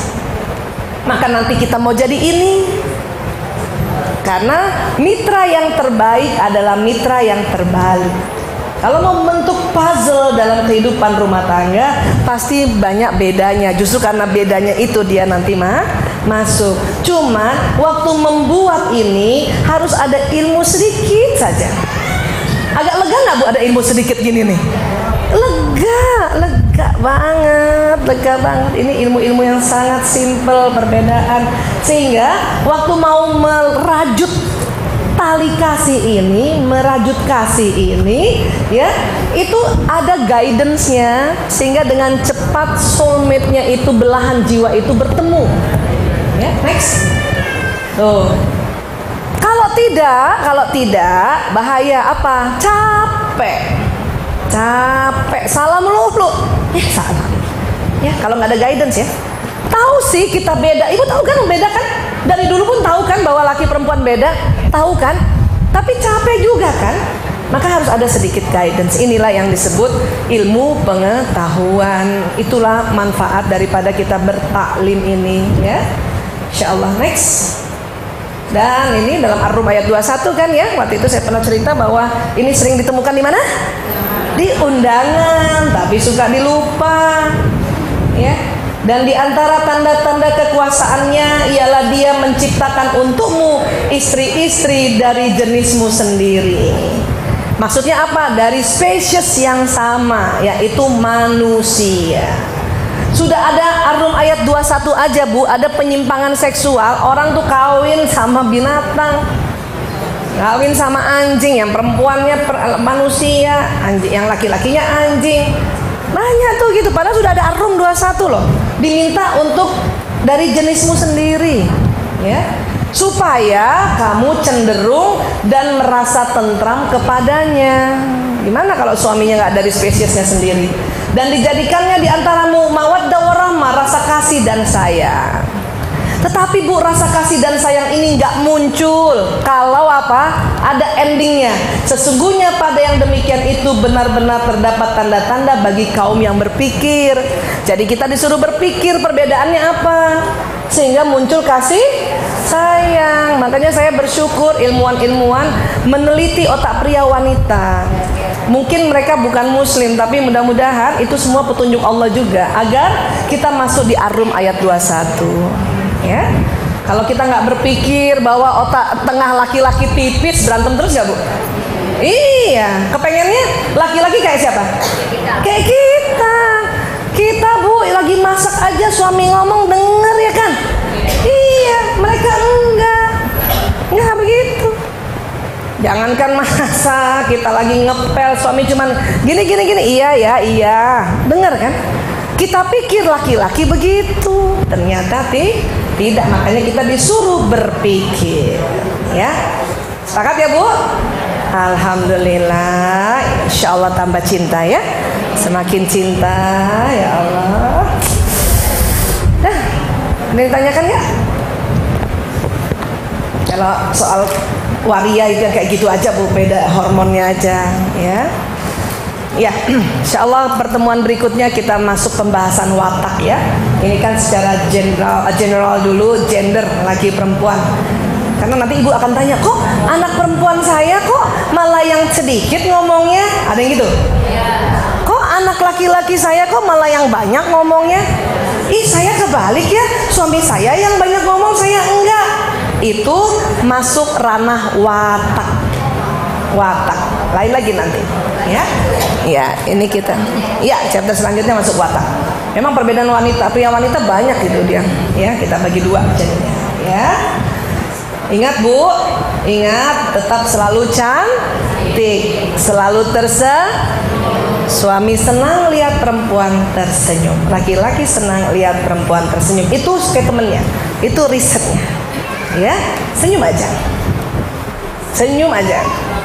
Maka nanti kita mau jadi ini. Karena mitra yang terbaik adalah mitra yang terbalik. Kalau mau membentuk puzzle dalam kehidupan rumah tangga, pasti banyak bedanya. Justru karena bedanya itu dia nanti masuk. Cuman waktu membuat ini harus ada ilmu sedikit saja. Agak lega nggak Bu ada ilmu sedikit gini nih? Lega banget. Ini ilmu-ilmu yang sangat simple, perbedaan. Sehingga waktu mau merajut tali kasih ini, merajut kasih ini, ya, itu ada guidance-nya sehingga dengan cepat soulmate-nya itu, belahan jiwa itu bertemu. Ya, next. Tuh. Kalau tidak bahaya apa? Capek. Salah melulu. Salah. Ya, kalau nggak ada guidance ya. Tahu sih kita beda. Ibu tahu kan membedakan? Dari dulu pun tahu kan bahwa laki perempuan beda, tahu kan? Tapi capek juga kan? Maka harus ada sedikit guidance. Inilah yang disebut ilmu pengetahuan. Itulah manfaat daripada kita bertaklim ini, ya. Insyaallah. Next. Dan ini dalam Ar-Rum ayat 21 kan ya. Waktu itu saya pernah cerita bahwa ini sering ditemukan di mana? Di undangan, tapi suka dilupa. Ya. Dan di antara tanda-tanda kekuasaannya ialah dia menciptakan untukmu istri-istri dari jenismu sendiri. Maksudnya apa? Dari spesies yang sama, yaitu manusia. Sudah ada Ar-Rum ayat 21 aja Bu, ada penyimpangan seksual. Orang tuh kawin sama binatang, kawin sama anjing, yang perempuannya manusia, anjing, yang laki-lakinya anjing. Banyak tuh gitu, padahal sudah ada Ar-Rum 21 loh. Diminta untuk dari jenismu sendiri, ya, supaya kamu cenderung dan merasa tentram kepadanya. Gimana kalau suaminya nggak dari spesiesnya sendiri? Dan dijadikannya di antaramu mawaddah warahmah, rasa kasih dan sayang. Tetapi Bu, rasa kasih dan sayang ini nggak muncul kalau apa? Ada endingnya. Sesungguhnya pada yang demikian itu benar-benar terdapat tanda-tanda bagi kaum yang berpikir. Jadi kita disuruh berpikir perbedaannya apa, sehingga muncul kasih sayang. Makanya saya bersyukur ilmuwan-ilmuwan meneliti otak pria wanita. Mungkin mereka bukan muslim, tapi mudah-mudahan itu semua petunjuk Allah juga, agar kita masuk di Ar-Rum ayat 21. Ya, kalau kita nggak berpikir bahwa otak tengah laki-laki tipis, berantem terus nggak Bu? Iya, kepengennya laki-laki kayak siapa? Kayak kita. Kita Bu lagi masak aja suami ngomong denger ya kan? Iya, mereka enggak begitu. Jangankan masak, kita lagi ngepel, suami cuman gini, iya, denger kan? Kita pikir laki-laki begitu, ternyata tidak. Makanya kita disuruh berpikir, ya. Sepakat ya Bu? Alhamdulillah. Insya Allah tambah cinta ya. Semakin cinta, ya Allah. Dah, ada yang ditanyakan ya? Kalau soal waria itu kayak gitu aja Bu, beda hormonnya aja, ya. Ya, insya Allah pertemuan berikutnya kita masuk pembahasan watak ya. Ini kan secara general dulu, gender laki perempuan. Karena nanti ibu akan tanya, kok anak perempuan saya kok malah yang sedikit ngomongnya? Ada yang gitu? Kok anak laki-laki saya kok malah yang banyak ngomongnya? Ih, saya kebalik ya, suami saya yang banyak ngomong, saya enggak. Itu masuk ranah watak. Lain lagi nanti, ya. Ya, ini kita. Ya, chapter selanjutnya masuk watak. Memang perbedaan pria wanita banyak gitu dia. Ya, kita bagi dua jadinya. Ya. Ingat Bu, ingat tetap selalu cantik, selalu suami senang lihat perempuan tersenyum, laki-laki senang lihat perempuan tersenyum. Itu statementnya, itu risetnya. Ya, senyum aja.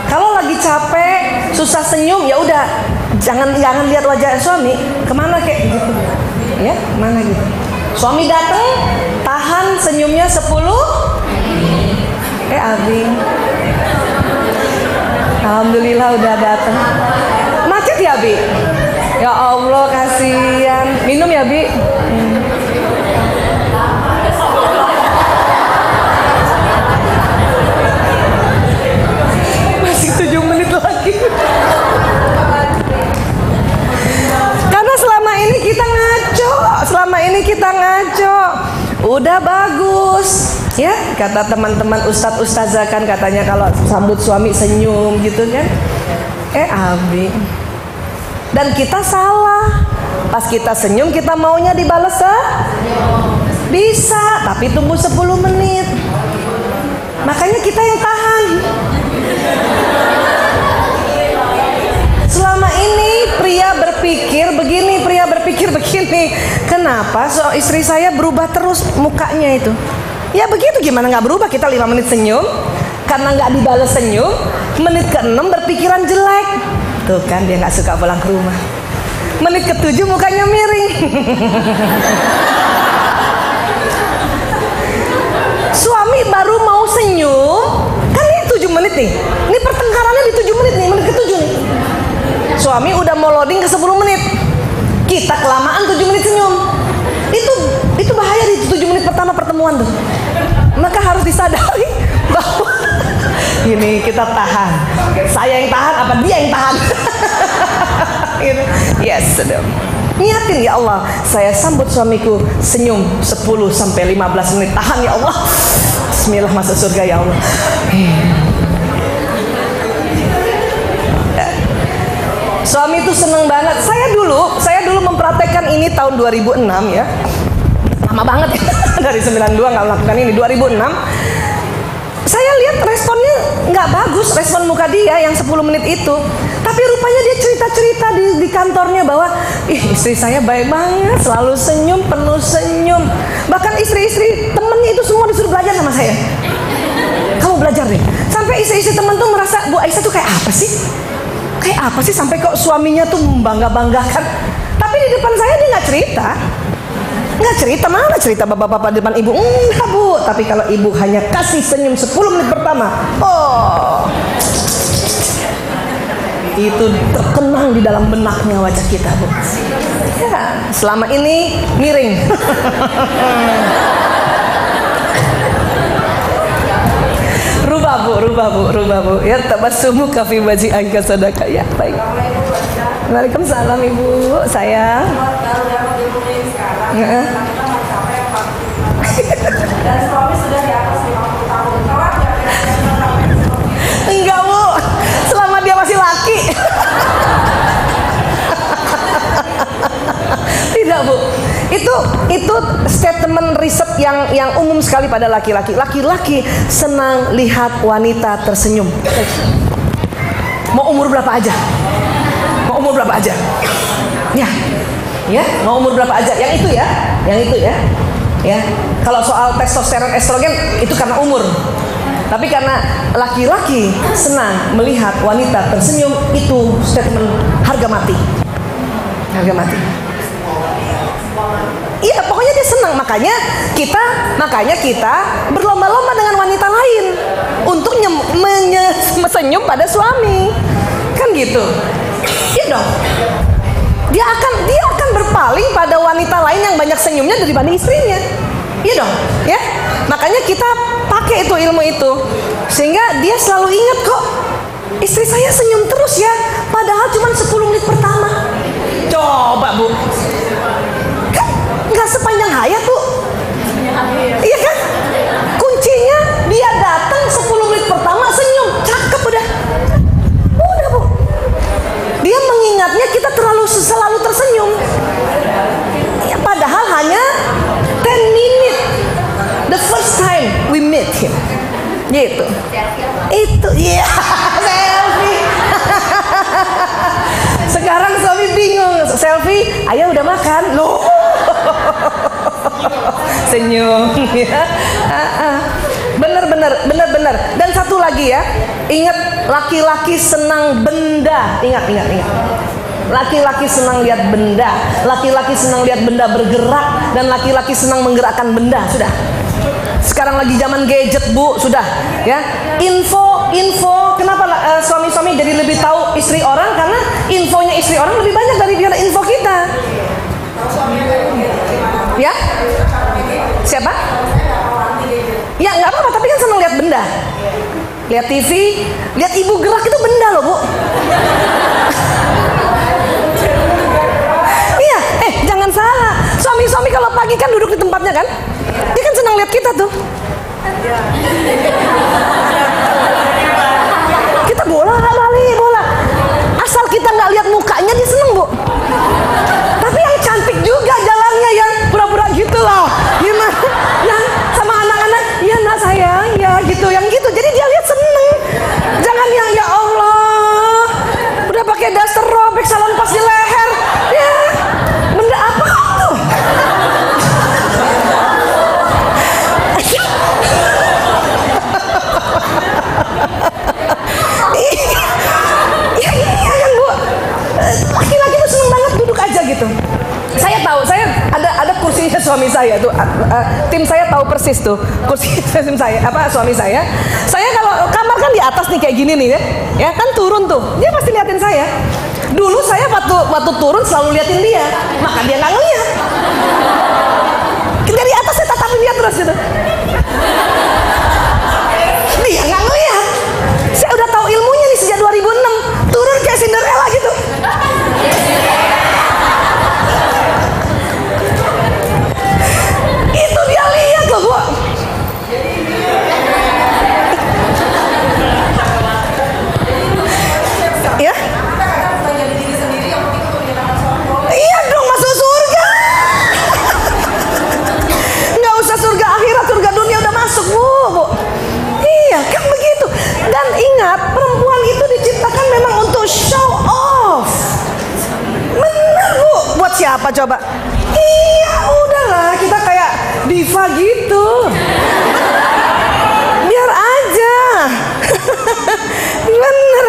Kalau lagi capek, susah senyum, ya udah jangan lihat wajah suami. Kemana kayak gitu? Ya, kemana gitu? Suami datang, tahan senyumnya 10. Abi, alhamdulillah udah datang. Macet ya Abi? Ya Allah kasihan. Minum ya Bi? Masih 7 menit lagi. Karena selama ini kita ngaco. Udah bagus. Kata teman-teman ustadz ustazah kan katanya kalau sambut suami senyum gitu kan. Abi. Dan kita salah. Pas kita senyum kita maunya dibales bisa, tapi tunggu 10 menit. Makanya kita yang tahan. Selama ini pria berpikir begini, pria berpikir begini. Kenapa istri saya berubah terus mukanya itu? Ya begitu, gimana nggak berubah? Kita 5 menit senyum, karena nggak dibalas senyum, menit ke-6 berpikiran jelek. Tuh kan dia nggak suka pulang ke rumah. Menit ke-7 mukanya miring. Suami baru mau senyum, kan ini 7 menit nih. Ini pertengkarannya di 7 menit nih, menit ke-7 nih. Suami udah mau loading ke 10 menit. Kita kelamaan 7 menit senyum. Itu bahaya di 7 menit pertama pertemuan tuh. Maka harus disadari bahwa ini kita tahan. Saya yang tahan apa dia yang tahan? Yes, sudah. Niatin ya Allah, saya sambut suamiku senyum 10 sampai 15 menit. Tahan ya Allah. Bismillah, masuk surga ya Allah. Suami itu seneng banget. Saya dulu mempraktekkan ini tahun 2006 ya. Lama banget ya. Dari 92 nggak melakukan ini. 2006 saya lihat responnya nggak bagus, respon muka dia yang 10 menit itu. Tapi rupanya dia cerita-cerita di kantornya bahwa istri saya baik banget, selalu senyum, penuh senyum. Bahkan istri-istri temennya itu semua disuruh belajar sama saya. Kamu belajar deh. Sampai istri-istri temen tuh merasa Bu Aisyah tuh kayak apa sih? Kayak apa sih sampai kok suaminya tuh membangga-banggakan. Tapi di depan saya dia nggak cerita. Nggak cerita, mana cerita bapak-bapak di depan ibu. Enggak Bu. Tapi kalau ibu hanya kasih senyum 10 menit pertama, itu terkenang di dalam benaknya wajah kita Bu. Ya, selama ini miring. Rubah bu. Ya tabassumu kafi waji angka sadaka. Ya baik. Waalaikumsalam Ibu. Sayang. Dan suami sudah di atas 50 tahun. Enggak Bu. Selama dia masih laki. Tidak Bu. Itu statement riset yang umum sekali pada laki-laki. Laki-laki senang lihat wanita tersenyum. Mau umur berapa aja? Ya, mau umur berapa aja? Yang itu ya. Ya. Kalau soal testosteron, estrogen itu karena umur. Tapi karena laki-laki senang melihat wanita tersenyum, itu statement harga mati. Iya, pokoknya dia senang. Makanya kita berlomba-lomba dengan wanita lain untuk senyum pada suami. Kan gitu. Iya dong. Dia akan berpaling pada wanita lain yang banyak senyumnya daripada istrinya. Iya dong, ya. Makanya kita pakai itu ilmu itu sehingga dia selalu ingat kok istri saya senyum terus ya, padahal cuma 10 menit pertama. Coba Bu, kan nggak sepanjang hayat Bu. Iya kan? Kuncinya dia datang 10 menit pertama senyum, cakep udah Bu. Dia mengingatnya kita selalu tersenyum. Ya, padahal hanya 10 minutes the first time we met him. Gitu. Itu ya. Selfie. Sekarang suami bingung. Selfie, ayah udah makan. Loh. Senyum ya. Bener. Dan satu lagi ya. Ingat, laki-laki senang benda. Ingat. Laki-laki senang lihat benda. Laki-laki senang lihat benda bergerak. Dan laki-laki senang menggerakkan benda. Sudah. Sekarang lagi zaman gadget Bu. Sudah ya. Info. Kenapa suami-suami jadi lebih tahu istri orang? Karena infonya istri orang lebih banyak daripada info kita. Ya. Siapa? Ya nggak apa-apa, tapi kan senang lihat benda. Lihat TV, lihat ibu gerak itu benda loh Bu. Iya, jangan salah. Suami-suami kalau pagi kan duduk di tempatnya kan, dia kan senang lihat kita tuh. Kita bola kali, bola. Asal kita nggak lihat mukanya dia seneng, Bu. Tapi yang cantik juga jalannya, yang pura-pura gitu loh. Gimana? Yang sama anak-anak, ya nak sayang, ya gitu, yang gitu. Jadi dia lihat seneng. Jangan yang ya Allah, udah pakai daster robek salon pas di leher. Ya, benda apa itu? Iya yang Bu, laki-laki tuh seneng banget duduk aja gitu. Saya tahu, saya ada kursinya suami saya tuh, tim saya tahu persis tuh kursi tim saya, suami saya. Saya kalau kamar kan di atas nih kayak gini nih ya kan turun tuh, dia pasti liatin saya. Dulu saya waktu turun selalu liatin dia, maka dia nggak ngeliat. Dari atas saya tatapin dia terus gitu. Dia nggak ngeliat. Saya udah tahu ilmunya nih sejak 2006, turun kayak Cinderella gitu. Itu dia lihat loh, Bu. Ya? Iya dong, masuk surga. Nggak usah surga akhirat, surga dunia udah masuk, Bu. Iya, kan begitu. Dan ingat, perempuan itu diciptakan memang untuk show off. Benar, Bu. Buat siapa coba? Iya, udahlah, kita kayak diva gitu. Biar aja. Bener.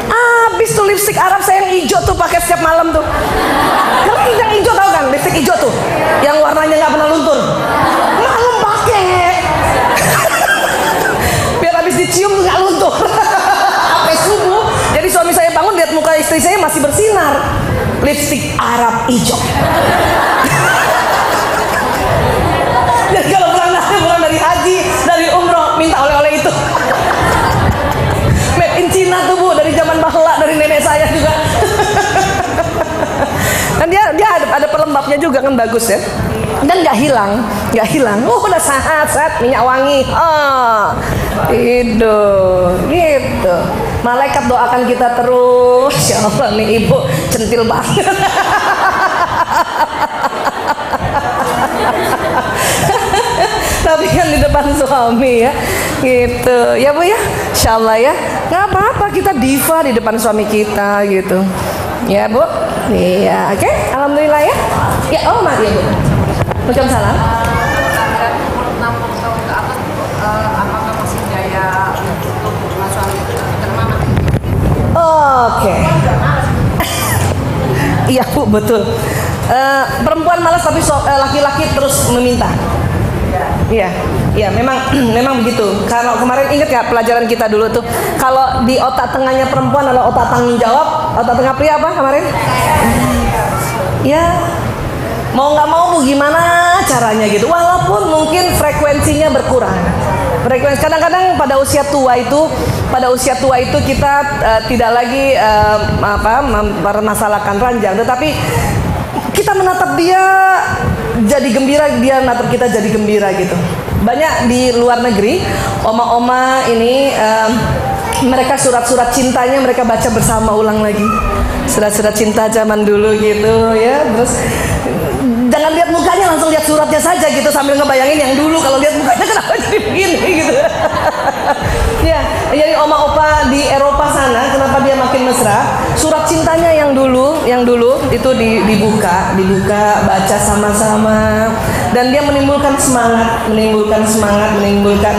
Abis tuh lipstick Arab saya yang hijau tuh pakai setiap malam tuh. Ngerti yang hijau tahu kan? Lipstick hijau tuh, yang warnanya nggak pernah luntur. Malam pakai. Biar abis dicium nggak luntur. Sampai subuh. Jadi suami saya bangun lihat muka istri saya masih bersinar. Lipstick Arab hijau. Dan kalau pulang dari haji, dari umroh, minta oleh-oleh itu. Made in China tuh, Bu, dari zaman bahla, dari nenek saya juga. Dan dia ada pelembabnya juga kan, bagus ya. Dan nggak hilang. Udah sehat, minyak wangi. Gitu. Malaikat doakan kita terus. Ya Allah, nih ibu centil banget. Tapi kan di depan suami ya, gitu ya Bu ya, Insya Allah ya, nggak apa-apa kita diva di depan suami kita gitu, ya Bu, iya, oke, alhamdulillah ya, ya oh maaf ya Bu, Waalaikumsalam. Apakah masih jaya untuk suami termama? Oke. Iya Bu, betul. Perempuan malas tapi laki-laki terus meminta. Iya, memang begitu. Kalau kemarin ingat nggak pelajaran kita dulu tuh, kalau di otak tengahnya perempuan adalah otak tanggung jawab, otak tengah pria apa kemarin? Ya, mau nggak mau Bu gimana caranya gitu. Walaupun mungkin frekuensinya berkurang. Kadang-kadang pada usia tua itu kita tidak lagi mempermasalahkan ranjang, tetapi kita menatap dia jadi gembira, dia natap kita jadi gembira gitu. Banyak di luar negeri oma-oma ini mereka surat-surat cintanya mereka baca bersama ulang lagi, surat-surat cinta zaman dulu gitu ya. Terus jangan lihat mukanya, langsung lihat suratnya saja gitu, sambil ngebayangin yang dulu. Kalau lihat mukanya kenapa jadi begini gitu. Ya, jadi oma opa di Eropa sana kenapa dia makin mesra? Surat cintanya yang dulu itu dibuka, baca sama-sama, dan dia menimbulkan semangat, menimbulkan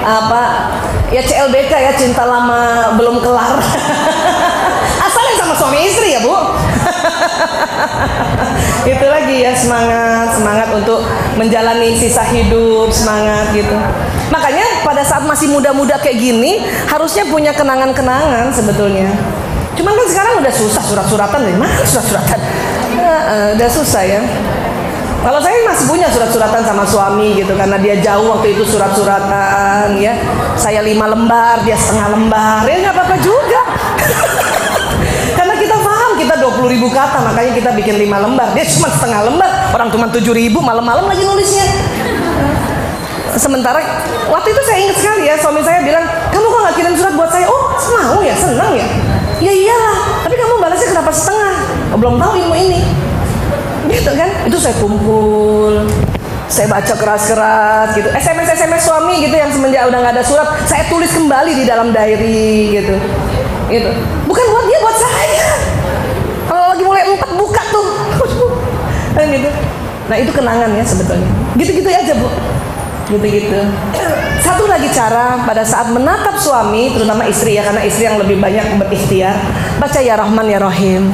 apa? Ya CLBK ya, cinta lama belum kelar. Asalnya sama suami istri ya Bu. Itu lagi ya, semangat untuk menjalani sisa hidup, semangat gitu. Makanya pada saat masih muda-muda kayak gini harusnya punya kenangan-kenangan sebetulnya. Cuman kan sekarang udah susah, surat-suratan dari mana surat-suratan? Udah susah ya. Kalau saya masih punya surat-suratan sama suami gitu, karena dia jauh waktu itu surat-suratan ya. Saya 5 lembar, dia setengah lembar, ya nggak apa-apa juga. Karena kita paham kita 20.000 kata, makanya kita bikin 5 lembar. Dia cuma setengah lembar, orang cuma 7.000, malam-malam lagi nulisnya. Sementara waktu itu saya ingat sekali ya, suami saya bilang, kamu kok nggak kirim surat buat saya? Oh mau ya, senang ya. Ya iyalah, tapi kamu balasnya kenapa setengah? Oh, belum tahu ilmu ini. Gitu kan? Itu saya kumpul, saya baca keras-keras gitu. SMS suami gitu yang semenjak udah nggak ada surat, saya tulis kembali di dalam diary gitu. Gitu. Bukan buat dia, buat saya. Kalau lagi mulai 4 buka tuh. Gitu. Nah itu kenangan ya sebetulnya. Gitu-gitu aja Bu. Gitu-gitu. Satu lagi cara pada saat menatap suami, terutama istri ya, karena istri yang lebih banyak berikhtiar, baca ya Rahman ya Rahim.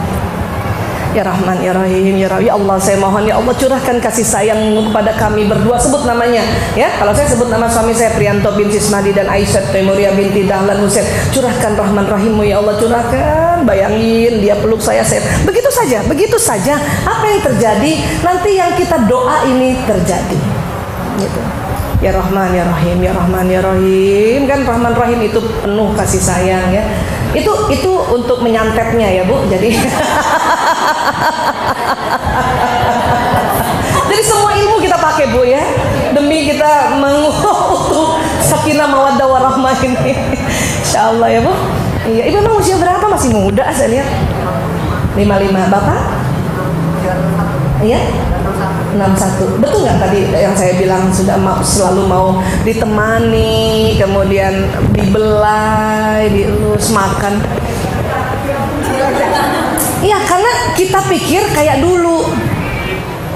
Ya Rahman ya Rahim ya Rahim. Ya Allah saya mohon ya Allah curahkan kasih sayang kepada kami berdua. Sebut namanya ya. Kalau saya sebut nama suami saya Prianto bin Sismadi dan Aisyah Temuria binti Dahlan Husain. Curahkan Rahman Rahimmu ya Allah, curahkan. Bayangin dia peluk saya. Begitu saja, begitu saja. Apa yang terjadi nanti yang kita doa ini terjadi. Gitu. Ya Rahman ya Rahim ya Rahman ya Rahim. Kan Rahman Rahim itu penuh kasih sayang ya. Itu untuk menyantetnya ya Bu. Jadi jadi semua ilmu kita pakai Bu ya, demi kita mengutuk sakinah mawaddah warahmah ini. Insyaallah ya Bu. Iya, Ibu emang usia berapa? Masih muda saya lihat. 55. Bapak? Iya? 61. Betul nggak tadi yang saya bilang sudah selalu mau ditemani, kemudian dibelai, dielus, makan? Iya, karena kita pikir kayak dulu.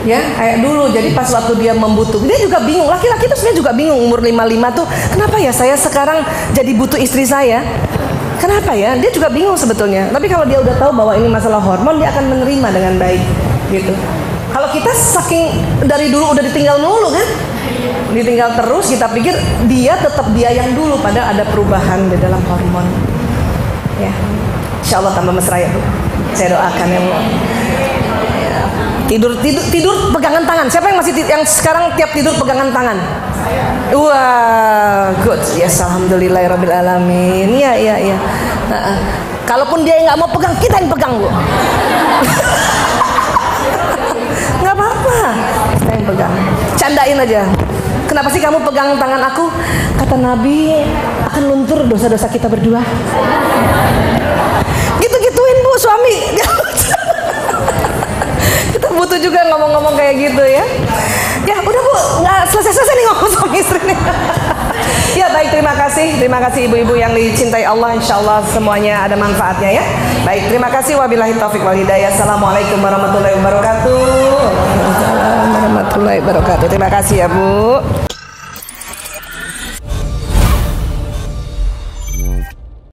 Ya, kayak dulu. Jadi pas waktu dia membutuhkan, dia juga bingung. Laki-laki itu sebenarnya juga bingung umur 55 tuh, kenapa ya saya sekarang jadi butuh istri saya? Kenapa ya? Dia juga bingung sebetulnya. Tapi kalau dia udah tahu bahwa ini masalah hormon, dia akan menerima dengan baik gitu. Kalau kita saking dari dulu udah ditinggal mulu kan, ditinggal terus, kita pikir dia tetap dia yang dulu, padahal ada perubahan di dalam hormon. Ya, Insya Allah tambah mesra ya Bu. Saya doakan ya Bu. Tidur pegangan tangan. Siapa yang yang sekarang tiap tidur pegangan tangan? Wah, good. Yes, alhamdulillahirabbil alamin. Iya. Kalaupun dia nggak mau pegang, kita yang pegang Bu. Nggak apa-apa, kita yang pegang. Candain aja. Kenapa sih kamu pegang tangan aku? Kata Nabi, akan luntur dosa-dosa kita berdua. Gitu-gituin Bu suami. Kita butuh juga ngomong-ngomong kayak gitu ya. Ya udah Bu, nggak selesai-selesai nih ngomong sama istri nih. Ya baik, terima kasih ibu-ibu yang dicintai Allah. Insya Allah semuanya ada manfaatnya ya. Baik, terima kasih. Wabillahi taufiq wal hidayah. Assalamualaikum warahmatullahi wabarakatuh. Warahmatullahi wabarakatuh. Terima kasih ya Bu.